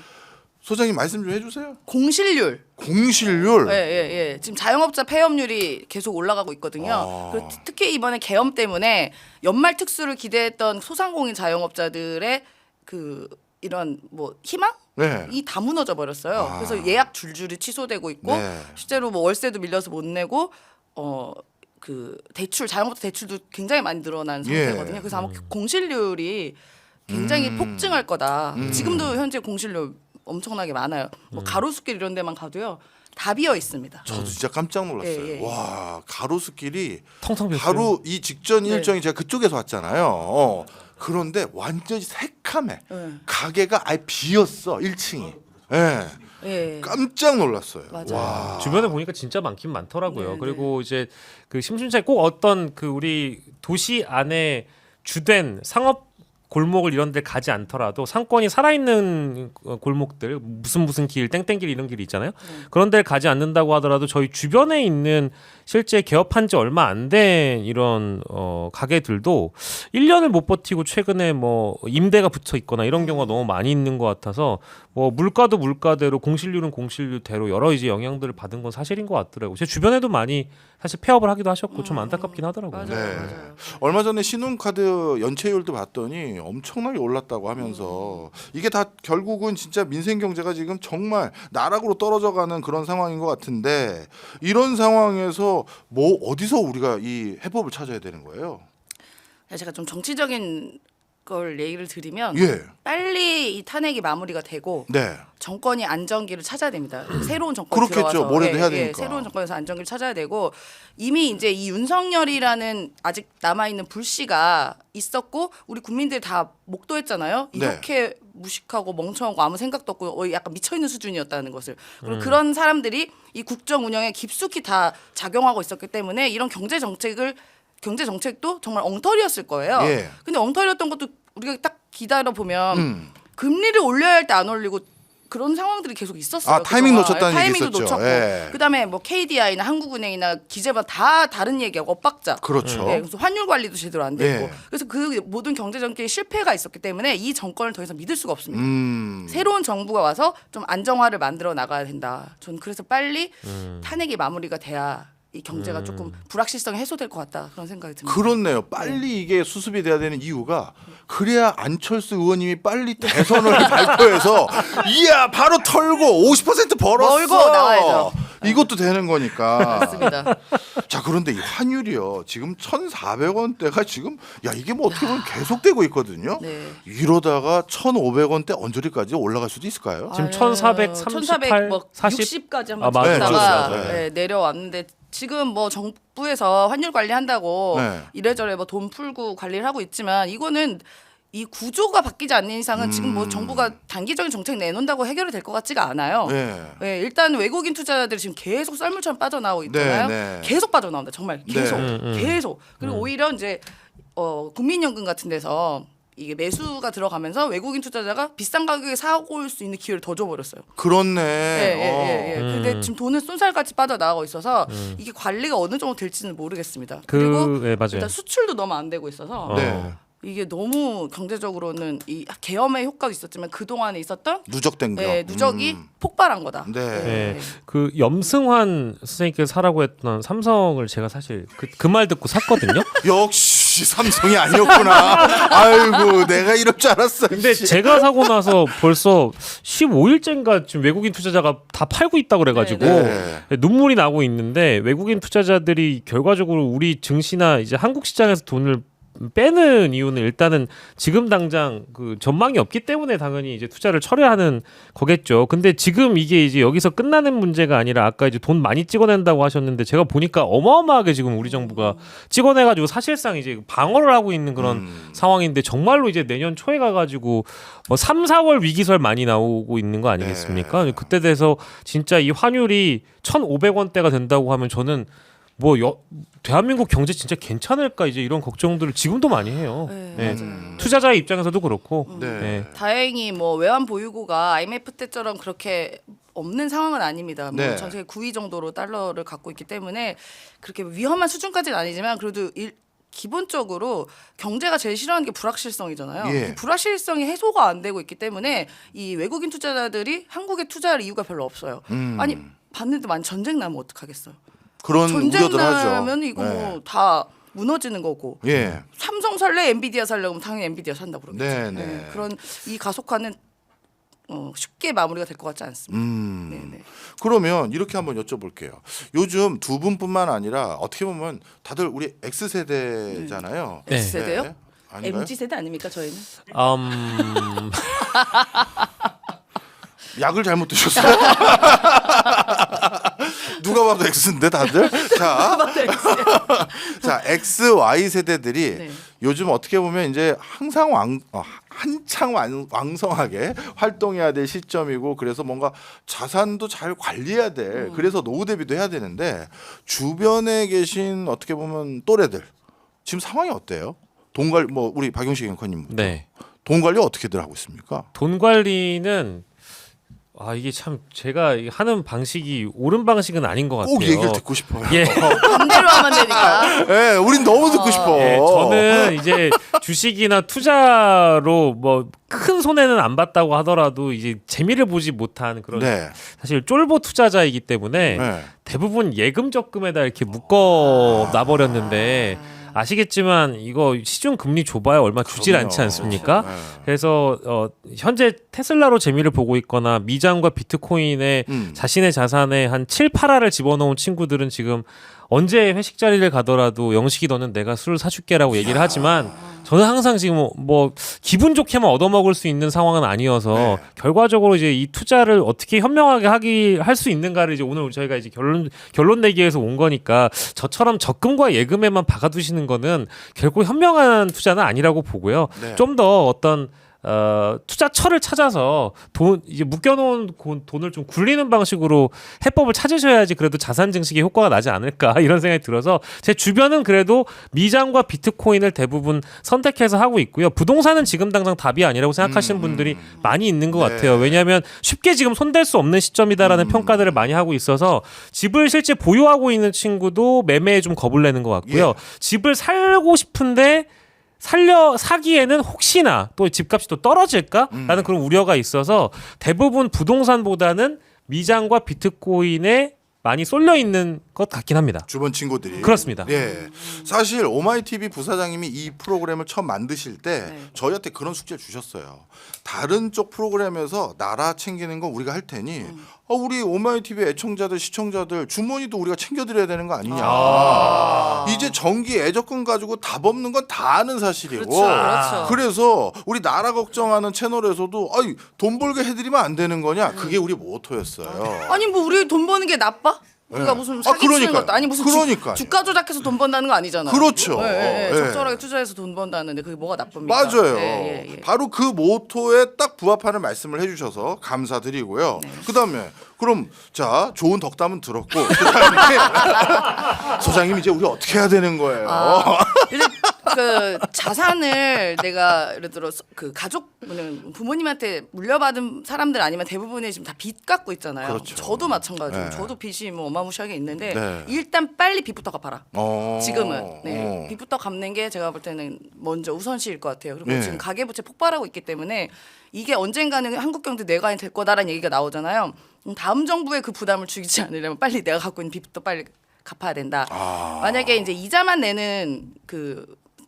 소장님 말씀 좀 해주세요. 공실률. 공실률. 예. 지금 자영업자 폐업률이 계속 올라가고 있거든요. 그리고 특히 이번에 계엄 때문에 연말 특수를 기대했던 소상공인 자영업자들의 그 이런 뭐 희망? 네. 이 다 무너져 버렸어요. 그래서 예약 줄줄이 취소되고 있고 네. 실제로 뭐 월세도 밀려서 못 내고 그 대출 자영업자 대출도 굉장히 많이 늘어난 상태거든요. 그래서 아마 공실률이 굉장히 폭증할 거다. 지금도 현재 공실률 엄청나게 많아요. 뭐 가로수길 이런 데만 가도요. 다 비어 있습니다. 저도 진짜 깜짝 놀랐어요. 예. 와 가로수길이 텅텅 비었어요. 바로 이 직전 네. 일정이 제가 그쪽에서 왔잖아요. 그런데 완전히 새카매. 네. 가게가 아예 비었어 1층이. 예. 예. 깜짝 놀랐어요. 맞아요. 와. 주변에 보니까 진짜 많긴 많더라고요. 네, 그리고 이제 그 심심찮게 꼭 어떤 그 우리 도시 안에 주된 상업 골목을 이런 데 가지 않더라도 상권이 살아있는 골목들 무슨 길 땡땡길 이런 길이 있잖아요. 그런 데를 가지 않는다고 하더라도 저희 주변에 있는 실제 개업한 지 얼마 안 된 이런 가게들도 1년을 못 버티고 최근에 뭐 임대가 붙어 있거나 이런 경우가 너무 많이 있는 것 같아서 뭐 물가도 물가대로 공실률은 공실률대로 여러 이제 영향들을 받은 건 사실인 것 같더라고요. 제 주변에도 많이 사실 폐업을 하기도 하셨고 좀 안타깝긴 하더라고요. 맞아요. 네. 맞아요. 얼마 전에 신용카드 연체율도 봤더니 엄청나게 올랐다고 하면서 이게 다 결국은 진짜 민생 경제가 지금 정말 나락으로 떨어져가는 그런 상황인 것 같은데 이런 상황에서 뭐 어디서 우리가 이 해법을 찾아야 되는 거예요? 제가 좀 정치적인 걸 얘기를 드리면 예. 빨리 이 탄핵이 마무리가 되고 네. 정권이 안정기를 찾아야 됩니다. 새로운 정권이 그렇겠죠. 들어와서 뭐라도 해야 되니까. 새로운 정권에서 안정기를 찾아야 되고 이미 이제 이 윤석열이라는 아직 남아 있는 불씨가 있었고 우리 국민들 다 목도했잖아요. 네. 이렇게 무식하고 멍청하고 아무 생각도 없고 약간 미쳐 있는 수준이었다는 것을. 그리고 그런 사람들이 이 국정 운영에 깊숙이 다 작용하고 있었기 때문에 이런 경제 정책도 정말 엉터리였을 거예요. 예. 근데 엉터리였던 것도 우리가 딱 기다려 보면 금리를 올려야 할 때 안 올리고 그런 상황들이 계속 있었어요. 아, 타이밍 그동안. 놓쳤다는 얘기 타이밍도 있었죠. 놓쳤고 예. 그다음에 뭐 KDI나 한국은행이나 기재부가 다 다른 얘기하고 엇박자. 그렇죠. 네, 그래서 환율 관리도 제대로 안 되고 예. 그래서 그 모든 경제 정책에 실패가 있었기 때문에 이 정권을 더 이상 믿을 수가 없습니다. 음. 새로운 정부가 와서 좀 안정화를 만들어 나가야 된다. 전 그래서 빨리 탄핵이 마무리가 돼야 이 경제가 조금 불확실성이 해소될 것 같다 그런 생각이 듭니다. 그렇네요. 빨리 이게 수습이 돼야 되는 이유가 그래야 안철수 의원님이 빨리 대선을 발표해서 이야 바로 털고 50% 벌었어. 벌고 나와야죠. 이것도 되는 거니까. 맞습니다. 자 그런데 이 환율이요. 지금 1,400원대가 지금 야 이게 뭐 어떻게 보면 계속되고 있거든요. 네. 이러다가 1,500원대 언저리까지 올라갈 수도 있을까요? 지금 1438, 뭐 40? 60까지 아, 한번 맞아요. 찍다가 네, 그렇죠. 네, 내려왔는데 지금 뭐 정부에서 환율 관리한다고 네. 이래저래 뭐 돈 풀고 관리를 하고 있지만 이거는 이 구조가 바뀌지 않는 이상은 지금 뭐 정부가 단기적인 정책 내놓는다고 해결이 될 것 같지가 않아요. 네. 네, 일단 외국인 투자자들이 지금 계속 썰물처럼 빠져나오고 있잖아요. 네. 계속 빠져나온다. 정말 계속 네. 계속. 그리고 오히려 이제 국민연금 같은 데서 이게 매수가 들어가면서 외국인 투자자가 비싼 가격에 사고 올 수 있는 기회를 더 줘버렸어요. 그렇네. 예. 근데 지금 돈은 쏜살같이 빠져나가고 있어서 이게 관리가 어느 정도 될지는 모르겠습니다. 그리고 네, 맞아요. 일단 수출도 너무 안 되고 있어서 네. 이게 너무 경제적으로는 이 계엄의 효과도 있었지만 그 동안에 있었던 누적된 거. 누적이 폭발한 거다. 네. 네. 그 염승환 선생님께서 사라고 했던 삼성을 제가 사실 그 말 듣고 샀거든요. 역시 삼성이 아니었구나. 아이고 내가 이럴 줄 알았어. 근데 씨. 제가 사고 나서 벌써 15일째인가 지금 외국인 투자자가 다 팔고 있다고 그래가지고 네. 눈물이 나고 있는데 외국인 투자자들이 결과적으로 우리 증시나 이제 한국 시장에서 돈을 빼는 이유는 일단은 지금 당장 그 전망이 없기 때문에 당연히 이제 투자를 철회하는 거겠죠. 근데 지금 이게 이제 여기서 끝나는 문제가 아니라 아까 이제 돈 많이 찍어낸다고 하셨는데 제가 보니까 어마어마하게 지금 우리 정부가 찍어내가지고 사실상 이제 방어를 하고 있는 그런 상황인데 정말로 이제 내년 초에 가가지고 뭐 3, 4월 위기설 많이 나오고 있는 거 아니겠습니까? 그때 돼서 진짜 이 환율이 1,500원대가 된다고 하면 저는 뭐 대한민국 경제 진짜 괜찮을까 이제 이런 걱정들을 지금도 많이 해요. 네, 네. 맞아요. 투자자의 입장에서도 그렇고. 네. 네. 다행히 뭐 외환 보유고가 IMF 때처럼 그렇게 없는 상황은 아닙니다. 뭐 네. 전 세계 9위 정도로 달러를 갖고 있기 때문에 그렇게 위험한 수준까지는 아니지만 그래도 기본적으로 경제가 제일 싫어하는 게 불확실성이잖아요. 예. 이 불확실성이 해소가 안 되고 있기 때문에 이 외국인 투자자들이 한국에 투자할 이유가 별로 없어요. 아니 봤는데 만 전쟁 나면 어떡하겠어요. 그런 전쟁 우려들 하죠. 나면 이거 네. 뭐 다 무너지는 거고. 예. 삼성 살래, 엔비디아 살래 그러면 당연히 엔비디아 산다 그러겠죠. 네, 네. 그런 이 가속화는 쉽게 마무리가 될 것 같지 않습니다. 네네. 그러면 이렇게 한번 여쭤볼게요. 요즘 두 분뿐만 아니라 어떻게 보면 다들 우리 X 세대잖아요. 네. X세대요? 네. 아닌가요? MZ 세대 아닙니까 저희는? 약을 잘못 드셨어요? 누가 봐도 X인데 다들? 자, X, Y 세대들이 네. 요즘 어떻게 보면 이제 항상 한창 왕성하게 활동해야 될 시점이고 그래서 뭔가 자산도 잘 관리해야 돼. 그래서 노후 대비도 해야 되는데 주변에 계신 어떻게 보면 또래들 지금 상황이 어때요? 돈 관리 뭐 우리 박용식 앵커님 네. 돈 관리 어떻게들 하고 있습니까? 돈 관리는 이게 참 제가 하는 방식이 옳은 방식은 아닌 것 같아요. 꼭 얘기를 듣고 싶어요. 예. 반대로 하면 되니까. 예, 우린 너무 듣고 싶어. 예, 저는 이제 주식이나 투자로 뭐 큰 손해는 안 봤다고 하더라도 이제 재미를 보지 못한 그런 네. 사실 쫄보 투자자이기 때문에 네. 대부분 예금 적금에다 이렇게 묶어 놔버렸는데 아시겠지만 이거 시중 금리 줘봐야 얼마 주질 그럼요. 않지 않습니까? 네. 그래서 현재 테슬라로 재미를 보고 있거나 미장과 비트코인에 자신의 자산에 한 7, 8화를 집어넣은 친구들은 지금 언제 회식 자리를 가더라도 영식이 너는 내가 술을 사줄게라고 얘기를 하지만 저는 항상 지금 뭐 기분 좋게만 얻어먹을 수 있는 상황은 아니어서 네. 결과적으로 이제 이 투자를 어떻게 현명하게 할 수 있는가를 이제 오늘 저희가 이제 결론 내기 위해서 온 거니까 저처럼 적금과 예금에만 박아두시는 거는 결국 현명한 투자는 아니라고 보고요. 네. 좀 더 어떤 투자처를 찾아서 이제 묶여놓은 돈을 좀 굴리는 방식으로 해법을 찾으셔야지 그래도 자산 증식에 효과가 나지 않을까 이런 생각이 들어서 제 주변은 그래도 미장과 비트코인을 대부분 선택해서 하고 있고요. 부동산은 지금 당장 답이 아니라고 생각하시는 분들이 많이 있는 것 네. 같아요. 왜냐하면 쉽게 지금 손댈 수 없는 시점이다라는 평가들을 많이 하고 있어서 집을 실제 보유하고 있는 친구도 매매에 좀 겁을 내는 것 같고요. 예. 집을 살고 싶은데 사기에는 혹시나 또 집값이 또 떨어질까라는 그런 우려가 있어서 대부분 부동산보다는 미장과 비트코인에 많이 쏠려 있는 것 같긴 합니다. 주변 친구들이 그렇습니다. 예, 사실 오마이TV 부사장님이 이 프로그램을 처음 만드실 때 네. 저희한테 그런 숙제를 주셨어요. 다른 쪽 프로그램에서 나라 챙기는 건 우리가 할 테니 우리 오마이TV 애청자들 시청자들 주머니도 우리가 챙겨드려야 되는 거 아니냐. 이제 정기 애적금 가지고 답 없는 건 다 아는 사실이고 그렇죠. 그래서 우리 나라 걱정하는 채널에서도 돈 벌게 해드리면 안 되는 거냐. 그게 우리 모토였어요. 아니 뭐 우리 돈 버는 게 나빠? 우리가 네. 무슨 사기 치는 그러니까요. 것도 아니 무슨 그러니까요. 주가 조작해서 돈 번다는 거 아니잖아요. 그렇죠. 네, 네. 적절하게 투자해서 돈 번다는데 그게 뭐가 나쁩니까? 맞아요. 예. 바로 그 모토에 딱 부합하는 말씀을 해주셔서 감사드리고요. 그다음에 그럼 자 좋은 덕담은 들었고 그다음에 소장님 이제 우리 어떻게 해야 되는 거예요? 이제 그 자산을 내가 예를 들어 그 가족 부모님한테 물려받은 사람들 아니면 대부분이 지금 다 빚 갖고 있잖아요. 그렇죠. 저도 마찬가지로 네. 저도 빚이 뭐 어마무시하게 있는데 네. 일단 빨리 빚부터 갚아라. 어. 지금은 네. 빚부터 갚는 게 제가 볼 때는 먼저 우선시일 것 같아요. 그리고 네. 지금 가계부채 폭발하고 있기 때문에 이게 언젠가는 한국 경제 내관이 될 거다라는 얘기가 나오잖아요. 다음 정부에 그 부담을 주지 않으려면 빨리 내가 갖고 있는 빚부터 빨리 갚아야 된다. 만약에 이제 이자만 내는 그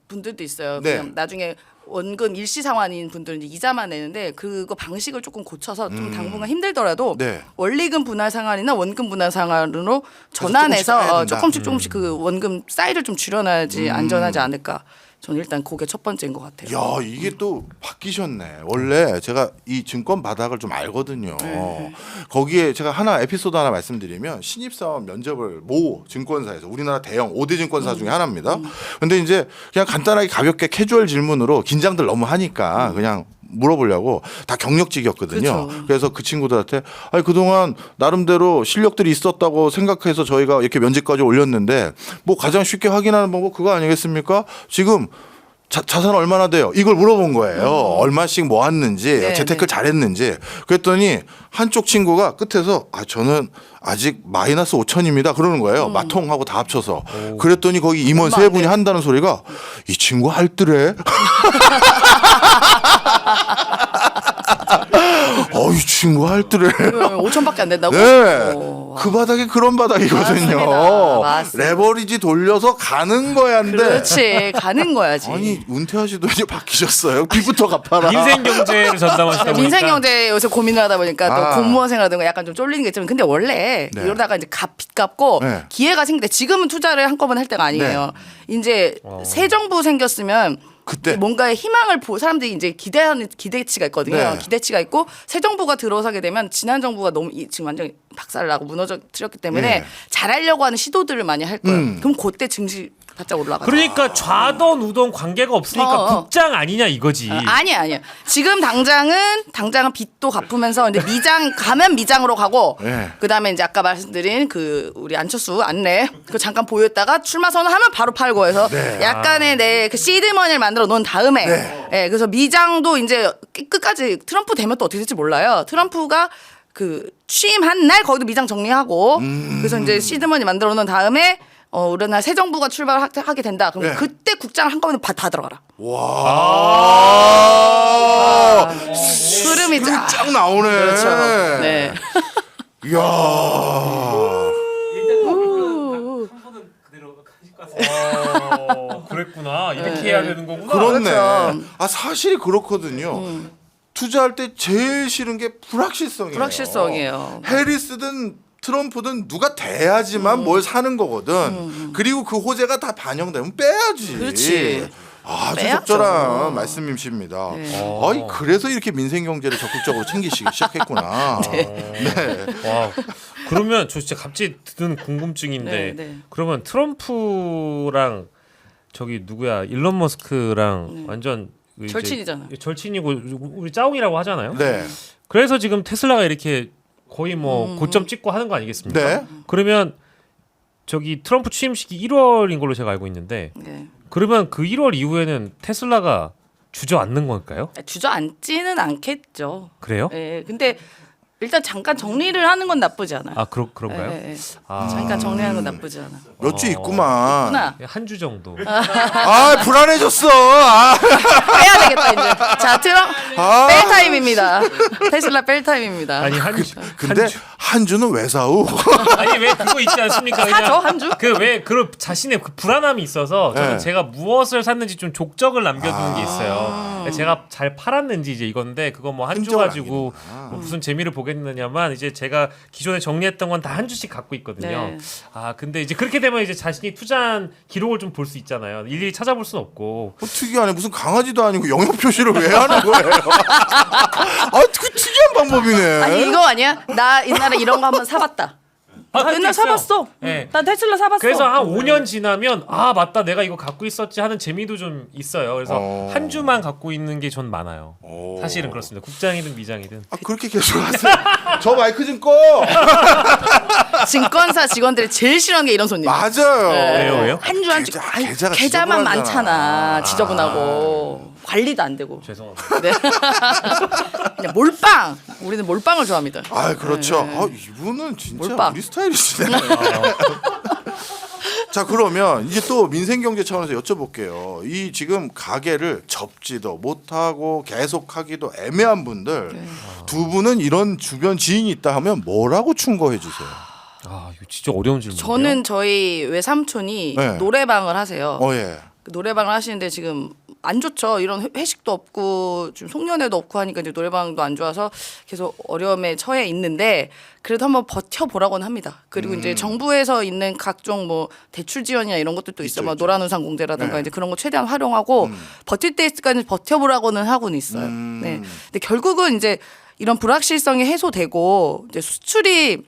분들도 있어요. 네. 그냥 나중에 원금 일시 상환인 분들은 이제 이자만 내는데 그거 방식을 조금 고쳐서 좀 당분간 힘들더라도 네. 원리금 분할 상환이나 원금 분할 상환으로 조금씩 전환해서 빼야 된다. 조금씩 그 원금 사이즈를 좀 줄여놔야지 안전하지 않을까. 저는 일단 그게 첫 번째인 것 같아요. 야, 이게 또 바뀌셨네. 원래 제가 이 증권 바닥을 좀 알거든요. 거기에 제가 하나 에피소드 하나 말씀드리면 신입사원 면접을 모 증권사에서 우리나라 대형 5대 증권사 중에 하나입니다. 근데 이제 그냥 간단하게 가볍게 캐주얼 질문으로 긴장들 너무 하니까 그냥 물어보려고 다 경력직이었거든요. 그쵸. 그래서 그 친구들한테 아니 그동안 나름대로 실력들이 있었다고 생각해서 저희가 이렇게 면접까지 올렸는데 뭐 가장 쉽게 확인하는 방법 그거 아니겠습니까? 지금 자산 얼마나 돼요? 이걸 물어본 거예요. 얼마씩 모았는지 네, 재테크를 잘했는지. 그랬더니 한쪽 친구가 끝에서 아 저는 아직 마이너스 5천입니다. 그러는 거예요. 마통하고 다 합쳐서. 그랬더니 거기 임원 얼마 세 안 분이 돼. 한다는 소리가 이 친구 알뜰해. 이 친구 알뜰해. 5천밖에 안 된다고? 네. 오, 그 바닥이 그런 바닥이거든요. 맞습니다. 맞습니다. 레버리지 돌려서 가는 거야인데. 그렇지 가는 거야지. 아니 은퇴하시더니 이제 바뀌셨어요. 빚부터 갚아라. 민생 경제를 전담하시다 보니까 민생 경제 요새 고민을 하다 보니까 아. 또 공무원 생활하든가 약간 좀 쫄리는 게 있지만 근데 원래 네. 이러다가 이제 빚 갚고 네. 기회가 생길 때 지금은 투자를 한꺼번에 할 때가 아니에요. 이제 새 정부 생겼으면 그때 뭔가의 희망을 사람들이 이제 기대하는 기대치가 있거든요. 네. 기대치가 있고 새 정부가 들어서게 되면 지난 정부가 너무 지금 완전 히 박살나고 무너졌기 때문에 네. 잘하려고 하는 시도들을 많이 할 거예요. 그럼 그때 증시 바짝 올라가죠. 그러니까 좌던 우던 관계가 없으니까 국장 아니냐 이거지. 아니야. 지금 당장은 빚도 갚으면서 근데 미장 가면 미장으로 가고 네. 그다음에 이제 아까 말씀드린 그 우리 안철수 안내 그 잠깐 보였다가 출마 선언하면 바로 팔고 해서 네. 약간의 내 그 시드머니를 만들어 놓은 다음에 예, 그래서 미장도 이제 끝까지 트럼프 되면 또 어떻게 될지 몰라요. 트럼프가 그 취임한 날 거기도 미장 정리하고 그래서 이제 시드머니 만들어 놓은 다음에 우리나라 새 정부가 출발하게 된다. 그럼 네. 그때 국장을 한꺼번에 다 들어가라. 와. 흐름이 쫙 나오네. 그렇죠. 네. 이야. 그랬구나. 이렇게 해야 되는 거구나. 그렇네. 그렇죠. 아 사실이 그렇거든요. 투자할 때 제일 싫은 게 불확실성이에요. 불확실성이에요. 해리스든 트럼프든 누가 돼야지만 뭘 사는 거거든. 그리고 그 호재가 다 반영되면 빼야지. 그렇지. 아주 빼야죠. 적절한 말씀이십니다. 네. 아이 그래서 이렇게 민생 경제를 적극적으로 챙기시기 시작했구나. 네. 와, 그러면 저 진짜 갑자기 드는 궁금증인데 네. 그러면 트럼프랑 저기 누구야 일론 머스크랑 완전 이제 절친이잖아. 절친이고 우리 짜옹이라고 하잖아요. 네. 그래서 지금 테슬라가 이렇게 거의 뭐 고점 찍고 하는 거 아니겠습니까? 네. 그러면 저기 트럼프 취임식이 1월인 걸로 제가 알고 있는데 네. 그러면 그 1월 이후에는 테슬라가 주저앉는 걸까요? 주저앉지는 않겠죠. 그래요? 네. 근데 일단 잠깐 정리를 하는 건 나쁘지 않아요. 아 그런가요? 네. 아. 잠깐 정리하는 건 나쁘지 않아. 몇 주 있구만. 구나. 한 주 정도. 아 불안해졌어. 아. 빼야 되겠다 이제. 자, 아. 뺄 타임입니다. 테슬라 뺄 타임입니다. 아니 한 주. 근데 한 주는 왜 사우? 아니 왜 그거 있지 않습니까? 그냥 사죠, 한 주? 그 왜 그 자신의 그 불안함이 있어서 저는 네. 제가 무엇을 샀는지 좀 족적을 남겨두는 게 있어요. 제가 잘 팔았는지 이제 이건데 그거 뭐 한 주 흔적을 가지고 뭐 무슨 재미를 보겠느냐만 이제 제가 기존에 정리했던 건 다 한 주씩 갖고 있거든요. 네. 아 근데 이제 그렇게 되면 이제 자신이 투자한 기록을 좀 볼 수 있잖아요. 일일이 찾아볼 수는 없고. 특이하네. 무슨 강아지도 아니고 영역 표시를 왜 하는 거예요? 아, 그 특이한 방법이네. 아니 이거 아니야? 나 옛날에 이런 거 한번 사봤다. 아, 맨날 있어요. 사봤어. 네. 나 테슬라 사봤어. 그래서 한 5년 지나면 아 맞다 내가 이거 갖고 있었지 하는 재미도 좀 있어요. 그래서 한 주만 갖고 있는 게 전 많아요. 사실은 그렇습니다. 국장이든 미장이든. 아 그렇게 계속 하세요. 저 마이크 좀 꺼. 증권사 직원들이 제일 싫어하는 게 이런 손님. 맞아요. 왜요? 한 주 한 주 계좌가 계좌만 지저분하잖아. 많잖아. 지저분하고 관리도 안 되고. 죄송합니다. 네. 그냥 몰빵. 우리는 몰빵을 좋아합니다. 아 그렇죠. 네. 아 이분은 진짜 몰빵. 우리 스타일이시네. 자 그러면 이제 또 민생경제 차원에서 여쭤볼게요. 이 지금 가게를 접지도 못하고 계속하기도 애매한 분들 네. 두 분은 이런 주변 지인이 있다 하면 뭐라고 충고해 주세요? 아 이거 진짜 어려운 질문이에요. 저는 저희 외삼촌이 네. 노래방을 하세요. 예. 그 노래방을 하시는데 지금 안 좋죠. 이런 회식도 없고 좀 송년회도 없고 하니까 이제 노래방도 안 좋아서 계속 어려움에 처해 있는데 그래도 한번 버텨보라고는 합니다. 그리고 이제 정부에서 있는 각종 뭐 대출 지원이나 이런 것들도 있어. 뭐 노란우산 공제라든가 네. 이제 그런 거 최대한 활용하고 버틸 때까지 버텨보라고는 하고는 있어요. 네. 근데 결국은 이제 이런 불확실성이 해소되고 이제 수출이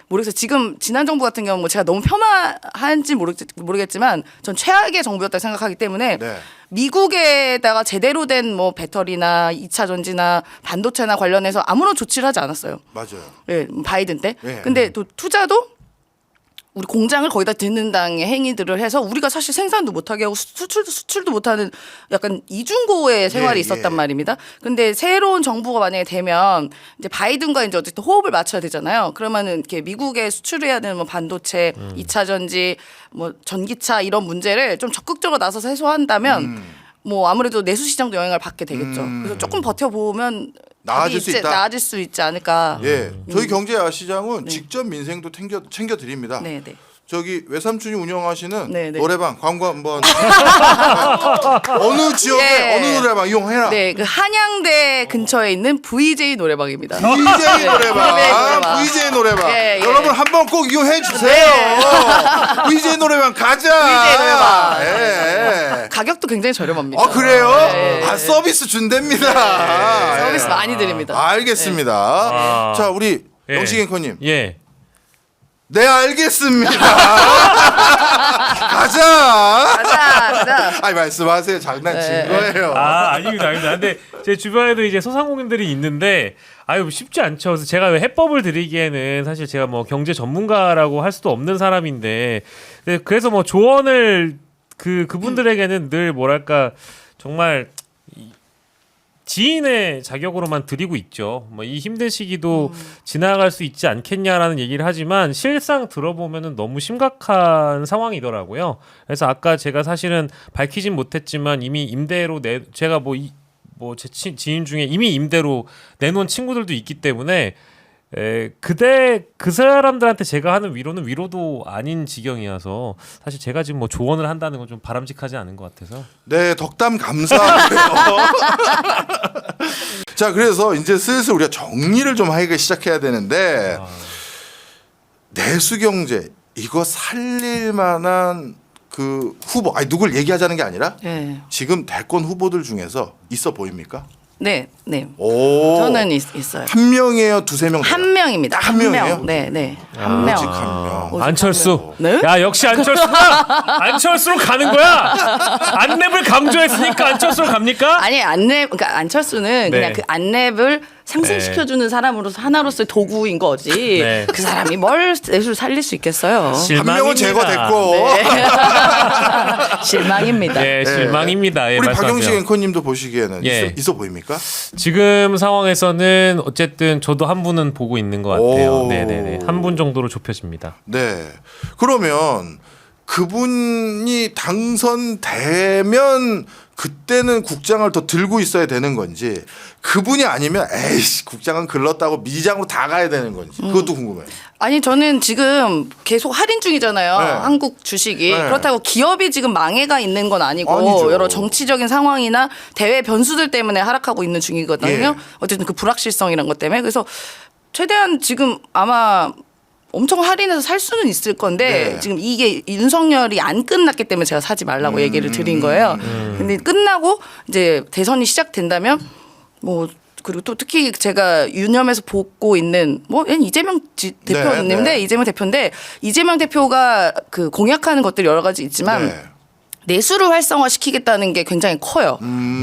모르겠어요. 지금 지난 정부 같은 경우는 뭐 제가 너무 폄하한지 모르겠지만 전 최악의 정부였다 생각하기 때문에 네. 미국에다가 제대로 된 뭐 배터리나 2차 전지나 반도체나 관련해서 아무런 조치를 하지 않았어요. 맞아요. 예, 바이든 때. 예. 근데 또 투자도 우리 공장을 거기다 짓는 당의 행위들을 해서 우리가 사실 생산도 못하게 하고 수출도 못하는 약간 이중고의 생활이 예, 있었단 예. 말입니다. 근데 새로운 정부가 만약에 되면 이제 바이든과 이제 어쨌든 호흡을 맞춰야 되잖아요. 그러면은 이렇게 미국에 수출해야 되는 뭐 반도체, 2차 전지, 뭐 전기차 이런 문제를 좀 적극적으로 나서서 해소한다면 뭐 아무래도 내수 시장도 영향을 받게 되겠죠. 그래서 조금 버텨보면 나아질 답이 수 있다. 나아질 수 있지 않을까. 예. 저희 경제아시장은 직접 민생도 챙겨 드립니다. 네, 네. 저기 외삼촌이 운영하시는 네, 네. 노래방 광고 한번 어느 지역에 예. 어느 노래방 이용해라. 네, 그 한양대 근처에 있는 VJ 노래방입니다. VJ 노래방, 노래방. VJ 노래방. 예, 예. 여러분 한번 꼭 이용해 주세요. VJ 노래방 가자. VJ 노래방. 예. 가격도 굉장히 저렴합니다. 아 그래요? 네. 아 서비스 준답니다. 서비스 많이 드립니다. 알겠습니다. 아. 자 우리 예. 영식 앵커님. 예. 네 알겠습니다. 가자. 가자. 아니 말씀하세요. 장난친 네. 거예요. 아 아닙니다. 근데 제 주변에도 이제 소상공인들이 있는데 아유 쉽지 않죠. 그래서 제가 왜 해법을 드리기에는 사실 제가 뭐 경제 전문가라고 할 수도 없는 사람인데 그래서 뭐 조언을 그분들에게는 늘 뭐랄까 정말 지인의 자격으로만 드리고 있죠. 뭐 이 힘든 시기도 지나갈 수 있지 않겠냐라는 얘기를 하지만 실상 들어보면은 너무 심각한 상황이더라고요. 그래서 아까 제가 사실은 밝히진 못했지만 이미 임대로 제가 제 지인 중에 이미 임대로 내놓은 친구들도 있기 때문에 그 사람들한테 제가 하는 위로는 위로도 아닌 지경이어서 사실 제가 지금 뭐 조언을 한다는 건 좀 바람직하지 않은 것 같아서. 네, 덕담 감사하고요. 자, 그래서 이제 슬슬 우리가 정리를 좀 하기가 시작해야 되는데 내수경제 이거 살릴 만한 그 후보, 아니 누굴 얘기하자는 게 아니라 네, 지금 대권 후보들 중에서 있어 보입니까? 네, 네. 오, 저는 있어요. 한 명이에요, 두세 명? 한 명입니다. 한 명이에요? 명. 네, 네. 한 명. 오직 한 명. 오직 안철수. 네? 야 역시 안철수로 가는 거야. 안랩을 강조했으니까 안철수로 갑니까? 아니 안랩 그러니까 안철수는 네. 그냥 그 안랩을 상승시켜주는 사람으로서 하나로서의 도구인 거지. 네. 그 사람이 뭘 내수를 살릴 수 있겠어요. 한 명은 제거됐고 네. 실망입니다. 네, 실망입니다. 예, 우리 말씀하세요. 박영식 앵커님도 보시기에는 예. 있어 보입니까? 지금 상황에서는 어쨌든 저도 한 분은 보고 있는 것 같아요. 오. 네네네. 한 분 정도로 좁혀집니다. 네. 그러면 그분이 당선되면 그때는 국장을 더 들고 있어야 되는 건지 그분이 아니면 에이씨 국장은 글렀다고 미장으로 다 가야 되는 건지 그것도 궁금해요. 아니 저는 지금 계속 할인 중이잖아요. 네. 한국 주식이. 네. 그렇다고 기업이 지금 망해가 있는 건 아니고 아니죠. 여러 정치적인 상황이나 대외 변수들 때문에 하락하고 있는 중이거든요. 예. 어쨌든 그 불확실성이란 것 때문에. 그래서 최대한 지금 아마 엄청 할인해서 살 수는 있을 건데 네. 지금 이게 윤석열이 안 끝났기 때문에 제가 사지 말라고 얘기를 드린 거예요. 근데 끝나고 이제 대선이 시작된다면 뭐 그리고 또 특히 제가 유념해서 보고 있는 뭐 이재명 대표님인데 네. 이재명 대표인데 이재명 대표가 그 공약하는 것들이 여러 가지 있지만 네. 내수를 활성화시키겠다는 게 굉장히 커요.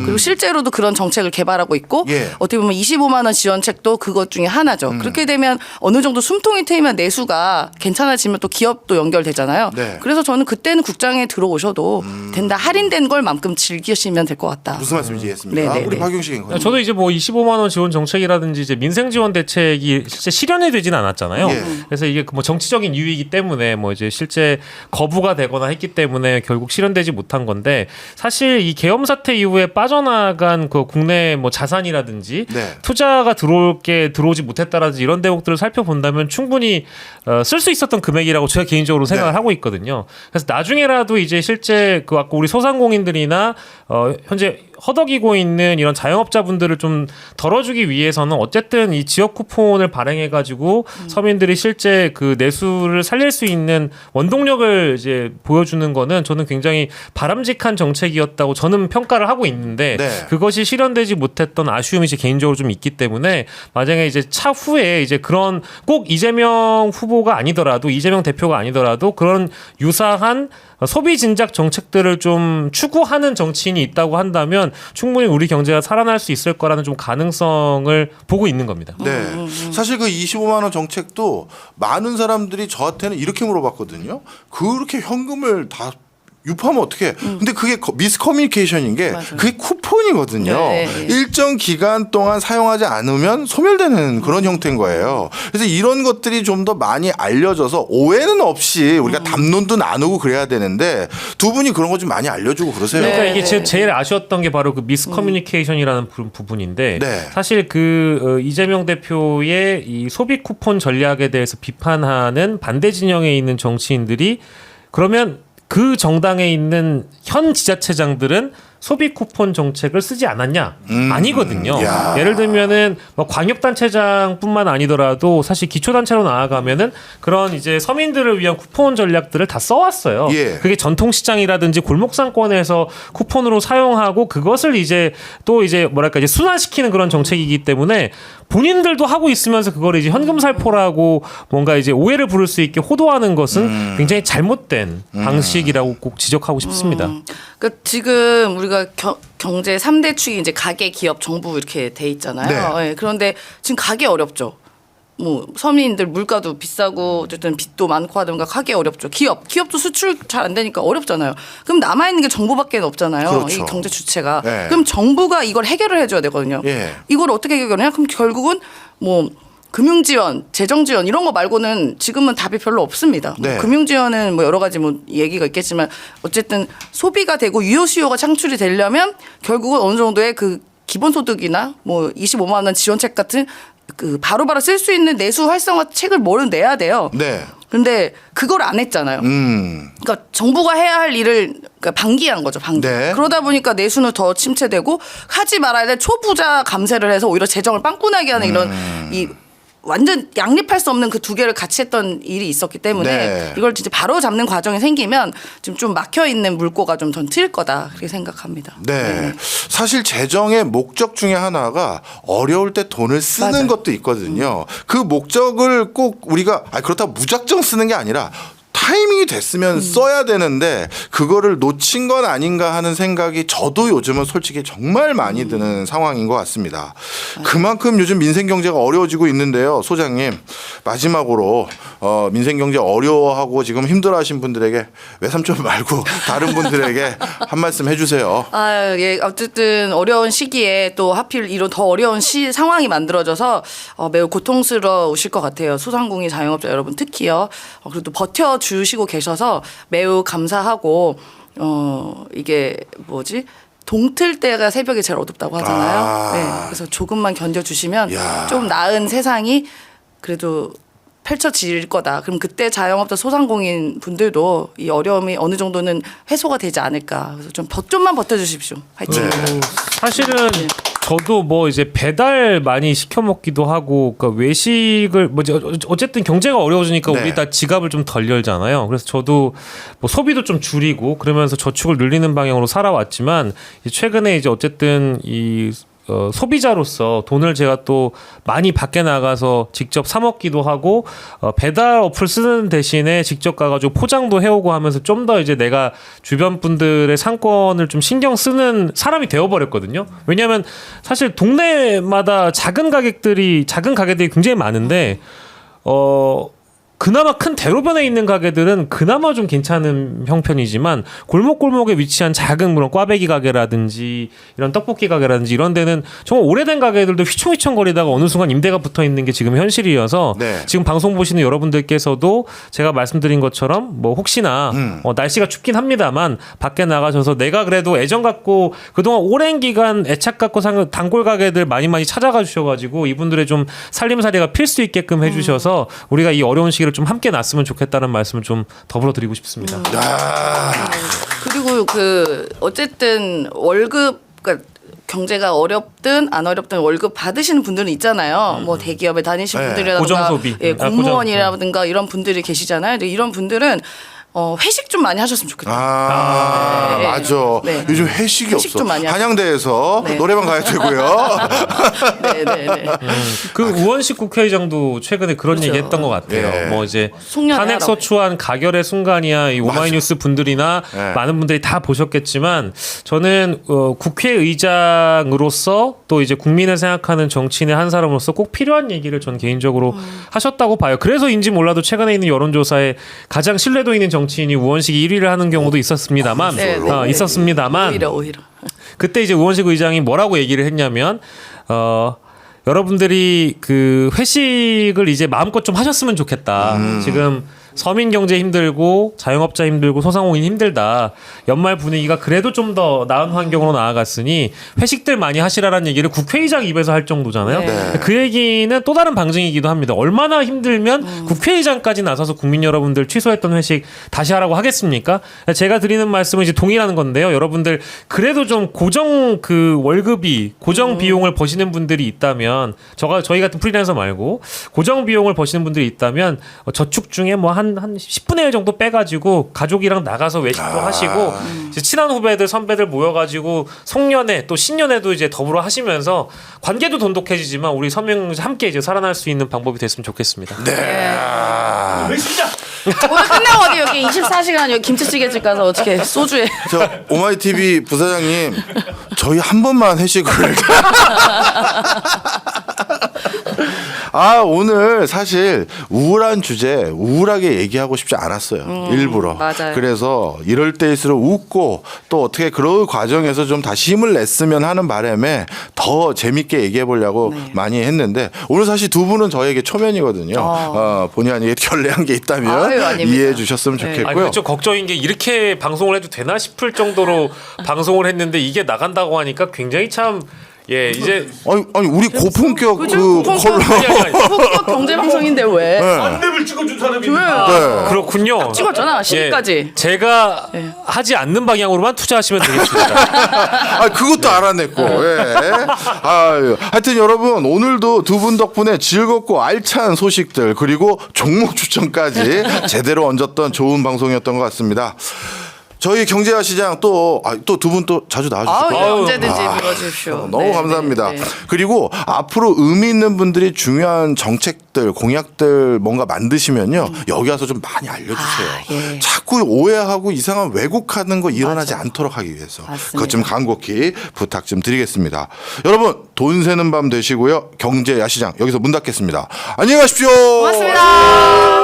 그리고 실제로도 그런 정책을 개발하고 있고 예. 어떻게 보면 25만 원 지원책도 그것 중에 하나죠. 그렇게 되면 어느 정도 숨통이 트이면 내수가 괜찮아지면 또 기업도 연결되잖아요. 네. 그래서 저는 그때는 국장에 들어오셔도 된다. 할인된 걸 만큼 즐기시면 될 것 같다. 무슨 말씀인지 이해했습니다. 네, 네, 우리 네. 박용식 앵커님. 저도 이제 뭐 25만 원 지원 정책이라든지 이제 민생 지원 대책이 실제 실현이 되지는 않았잖아요. 예. 그래서 이게 뭐 정치적인 이유이기 때문에 뭐 이제 실제 거부가 되거나 했기 때문에 결국 실현되지 못한 건데 사실 이 계엄 사태 이후에 빠져나간 그 국내 뭐 자산이라든지 네. 투자가 들어오지 못했다라든지 이런 대목들을 살펴본다면 충분히 쓸 수 있었던 금액이라고 제가 개인적으로 생각을 네. 하고 있거든요. 그래서 나중에라도 이제 실제 그 아까 우리 소상공인들이나 현재 허덕이고 있는 이런 자영업자분들을 좀 덜어주기 위해서는 어쨌든 이 지역 쿠폰을 발행해가지고 서민들이 실제 그 내수를 살릴 수 있는 원동력을 이제 보여주는 거는 저는 굉장히 바람직한 정책이었다고 저는 평가를 하고 있는데 네. 그것이 실현되지 못했던 아쉬움이 제 개인적으로 좀 있기 때문에 만약에 이제 차후에 이제 그런 꼭 이재명 후보가 아니더라도 이재명 대표가 아니더라도 그런 유사한 소비 진작 정책들을 좀 추구하는 정치인이 있다고 한다면 충분히 우리 경제가 살아날 수 있을 거라는 좀 가능성을 보고 있는 겁니다. 네. 사실 그 25만 원 정책도 많은 사람들이 저한테는 이렇게 물어봤거든요. 그렇게 현금을 다 유포하면 어떡해. 근데 그게 미스커뮤니케이션인 게 맞아요. 그게 쿠폰이거든요. 네, 네. 일정 기간 동안 사용하지 않으면 소멸되는 그런 형태인 거예요. 그래서 이런 것들이 좀 더 많이 알려져서 오해는 없이 우리가 담론도 나누고 그래야 되는데 두 분이 그런 거 좀 많이 알려주고 그러세요. 그러니까 네. 이게 제일 아쉬웠던 게 바로 그 미스커뮤니케이션이라는 부분인데 네. 사실 그 이재명 대표의 이 소비 쿠폰 전략에 대해서 비판하는 반대 진영에 있는 정치인들이 그러면 그 정당에 있는 현 지자체장들은 소비 쿠폰 정책을 쓰지 않았냐? 아니거든요. 야. 예를 들면은 뭐 광역단체장뿐만 아니더라도 사실 기초단체로 나아가면은 그런 이제 서민들을 위한 쿠폰 전략들을 다 써왔어요. 예. 그게 전통시장이라든지 골목상권에서 쿠폰으로 사용하고 그것을 이제 또 이제 뭐랄까 이제 순환시키는 그런 정책이기 때문에 본인들도 하고 있으면서 그걸 이제 현금 살포라고 뭔가 이제 오해를 부를 수 있게 호도하는 것은 굉장히 잘못된 방식이라고 꼭 지적하고 싶습니다. 그러니까 지금 우리가 경제 3대 축이 이제 가계, 기업, 정부 이렇게 돼 있잖아요. 네. 예, 그런데 지금 가계 어렵죠. 뭐 서민들 물가도 비싸고 어쨌든 빚도 많고 하던가 가계 어렵죠. 기업도 수출 잘 안 되니까 어렵잖아요. 그럼 남아 있는 게 정부밖에 없잖아요. 그렇죠. 이 경제 주체가. 네. 그럼 정부가 이걸 해결을 해줘야 되거든요. 예. 이걸 어떻게 해결하냐? 그럼 결국은 뭐 금융 지원, 재정 지원 이런 거 말고는 지금은 답이 별로 없습니다. 네. 금융 지원은 뭐 여러 가지 뭐 얘기가 있겠지만 어쨌든 소비가 되고 유효 수요가 창출이 되려면 결국은 어느 정도의 그 기본소득이나 뭐 25만 원 지원책 같은 그 바로바로 쓸 수 있는 내수 활성화 책을 뭐를 내야 돼요. 네. 근데 그걸 안 했잖아요. 그러니까 정부가 해야 할 일을 그러니까 방기한 거죠. 방기. 네. 그러다 보니까 내수는 더 침체되고 하지 말아야 될 초부자 감세를 해서 오히려 재정을 빵꾸나게 하는 이런 이 완전 양립할 수 없는 그 두 개를 같이 했던 일이 있었기 때문에 네. 이걸 진짜 바로 잡는 과정이 생기면 지금 좀 막혀 있는 물꼬가 좀 더 트일 거다 그렇게 생각합니다. 네. 사실 재정의 목적 중에 하나가 어려울 때 돈을 쓰는 맞아요. 것도 있거든요. 그 목적을 꼭 우리가 그렇다고 무작정 쓰는 게 아니라 타이밍이 됐으면 써야 되는데 그거를 놓친 건 아닌가 하는 생각이 저도 요즘은 솔직히 정말 많이 드는 상황인 것 같습니다. 그만큼 요즘 민생 경제가 어려워지고 있는데요. 소장님 마지막으로 민생 경제 어려워하고 지금 힘들어하신 분들에게 외삼촌 말고 다른 분들에게 한 말씀 해주세요. 예. 어쨌든 어려운 시기에 또 하필 이런 더 어려운 상황이 만들어져서 매우 고통스러우실 것 같아요. 소상공인 자영업자 여러분 특히요. 그래도 버텨주시고 계셔서 매우 감사하고 이게 뭐지? 동틀 때가 새벽에 제일 어둡다고 하잖아요. 네. 그래서 조금만 견뎌주시면 야. 좀 나은 세상이 그래도 펼쳐질 거다. 그럼 그때 자영업자 소상공인 분들도 이 어려움이 어느 정도는 해소가 되지 않을까. 그래서 좀만 버텨주십시오. 화이팅. 사실은 저도 뭐 이제 배달 많이 시켜 먹기도 하고 그러니까 외식을 뭐 어쨌든 경제가 어려워지니까 네. 우리 다 지갑을 좀 덜 열잖아요. 그래서 저도 뭐 소비도 좀 줄이고 그러면서 저축을 늘리는 방향으로 살아왔지만 최근에 이제 어쨌든 이 소비자로서 돈을 제가 또 많이 밖에 나가서 직접 사 먹기도 하고 배달 어플 쓰는 대신에 직접 가가지고 포장도 해오고 하면서 좀 더 이제 내가 주변 분들의 상권을 좀 신경 쓰는 사람이 되어버렸거든요. 왜냐하면 사실 동네마다 작은 가게들이 굉장히 많은데 그나마 큰 대로변에 있는 가게들은 그나마 좀 괜찮은 형편이지만 골목골목에 위치한 작은 그런 꽈배기 가게라든지 이런 떡볶이 가게라든지 이런 데는 정말 오래된 가게들도 휘청휘청거리다가 어느 순간 임대가 붙어 있는 게 지금 현실이어서 네. 지금 방송 보시는 여러분들께서도 제가 말씀드린 것처럼 뭐 혹시나 날씨가 춥긴 합니다만 밖에 나가셔서 내가 그래도 애정 갖고 그동안 오랜 기간 애착 갖고 산 단골 가게들 많이 찾아가 주셔가지고 이분들의 좀 살림살이가 필 수 있게끔 해주셔서 우리가 이 어려운 시기를 좀 함께 났으면 좋겠다는 말씀을 좀 더불어 드리고 싶습니다. 그리고 어쨌든 월급 그러니까 경제가 어렵든 안 어렵든 월급 받으시는 분들은 있잖아요. 뭐 대기업에 다니시는 분들이라든가 고정소비. 공무원이라든가 이런 분들이 계시잖아요. 근데 이런 분들은 회식 좀 많이 하셨으면 좋겠다. 네. 맞아. 네. 요즘 회식이 회식 없어. 좀 많이 한양대에서 네. 노래방 가야 되고요. 네네네. 그 우원식 국회의장도 최근에 그런 그렇죠. 얘기 했던 것 같아요. 네. 뭐 이제 송년회 탄핵 하라고. 소추안 가결의 순간이야 이 오마이뉴스 분들이나 네. 많은 분들이 다 보셨겠지만 저는 국회의장으로서 또 이제 국민을 생각하는 정치인의 한 사람으로서 꼭 필요한 얘기를 전 개인적으로 하셨다고 봐요. 그래서인지 몰라도 최근에 있는 여론조사에 가장 신뢰도 있는 정치인이 우원식이 1위를 하는 경우도 있었습니다만 있었습니다만 오히려. 그때 이제 우원식 의장이 뭐라고 얘기를 했냐면 여러분들이 그 회식을 이제 마음껏 좀 하셨으면 좋겠다. 지금 서민 경제 힘들고 자영업자 힘들고 소상공인 힘들다. 연말 분위기가 그래도 좀 더 나은 환경으로 나아갔으니 회식들 많이 하시라라는 얘기를 국회의장 입에서 할 정도잖아요. 네. 그 얘기는 또 다른 방증이기도 합니다. 얼마나 힘들면 국회의장까지 나서서 국민 여러분들 취소했던 회식 다시 하라고 하겠습니까? 제가 드리는 말씀은 이제 동일하는 건데요. 여러분들 그래도 좀 고정 그 월급이 고정 비용을 버시는 분들이 있다면 저희 같은 프리랜서 말고 고정 비용을 버시는 분들이 있다면 저축 중에 뭐 한 10분의 1 정도 빼가지고 가족이랑 나가서 외식도 하시고 이제 친한 후배들 선배들 모여가지고 송년회 또 신년회도 이제 더불어 하시면서 관계도 돈독해지지만 우리 서명 함께 이제 살아날 수 있는 방법이 됐으면 좋겠습니다. 오늘 끝나고 어디 여기 24시간 여기 김치찌개집 가서 어떻게 소주에 저 오마이TV 부사장님 저희 한 번만 회식을 오늘 사실 우울한 주제 우울하게 얘기하고 싶지 않았어요. 일부러. 맞아요. 그래서 이럴 때일수록 웃고 또 어떻게 그런 과정에서 좀 다시 힘을 냈으면 하는 바람에 더 재밌게 얘기해 보려고 많이 했는데 오늘 사실 두 분은 저에게 초면이거든요. 본의 아니게 결례한 게 있다면 아유, 아닙니다. 이해해 주셨으면 네. 좋겠고요. 아니, 좀 걱정인 게 이렇게 방송을 해도 되나 싶을 정도로 방송을 했는데 이게 나간다고 하니까 굉장히 참 이제 아니 우리 고품격 그죠? 컬러 고품격 경제 방송인데 왜? 안랩을 찍어준 사람입니다. 네. 그렇군요. 찍었잖아 10위까지. 제가 하지 않는 방향으로만 투자하시면 되겠습니다. 그것도 알아냈고. 예. 하여튼 여러분 오늘도 두 분 덕분에 즐겁고 알찬 소식들 그리고 종목 추천까지 제대로 얹었던 좋은 방송이었던 것 같습니다. 저희 경제와 시장 또 두 분 또 자주 나와주실 거예요. 언제든지 불러주십시오. 너무 네, 감사합니다. 네, 네. 그리고 앞으로 의미 있는 분들이 중요한 정책들, 공약들 뭔가 만드시면요. 여기 와서 좀 많이 알려주세요. 예. 자꾸 오해하고 이상한 왜곡하는 거 일어나지 않도록 하기 위해서. 맞습니다. 그것 좀 간곡히 부탁 좀 드리겠습니다. 여러분 돈 새는 밤 되시고요. 경제 야시장 여기서 문 닫겠습니다. 안녕히 가십시오. 고맙습니다.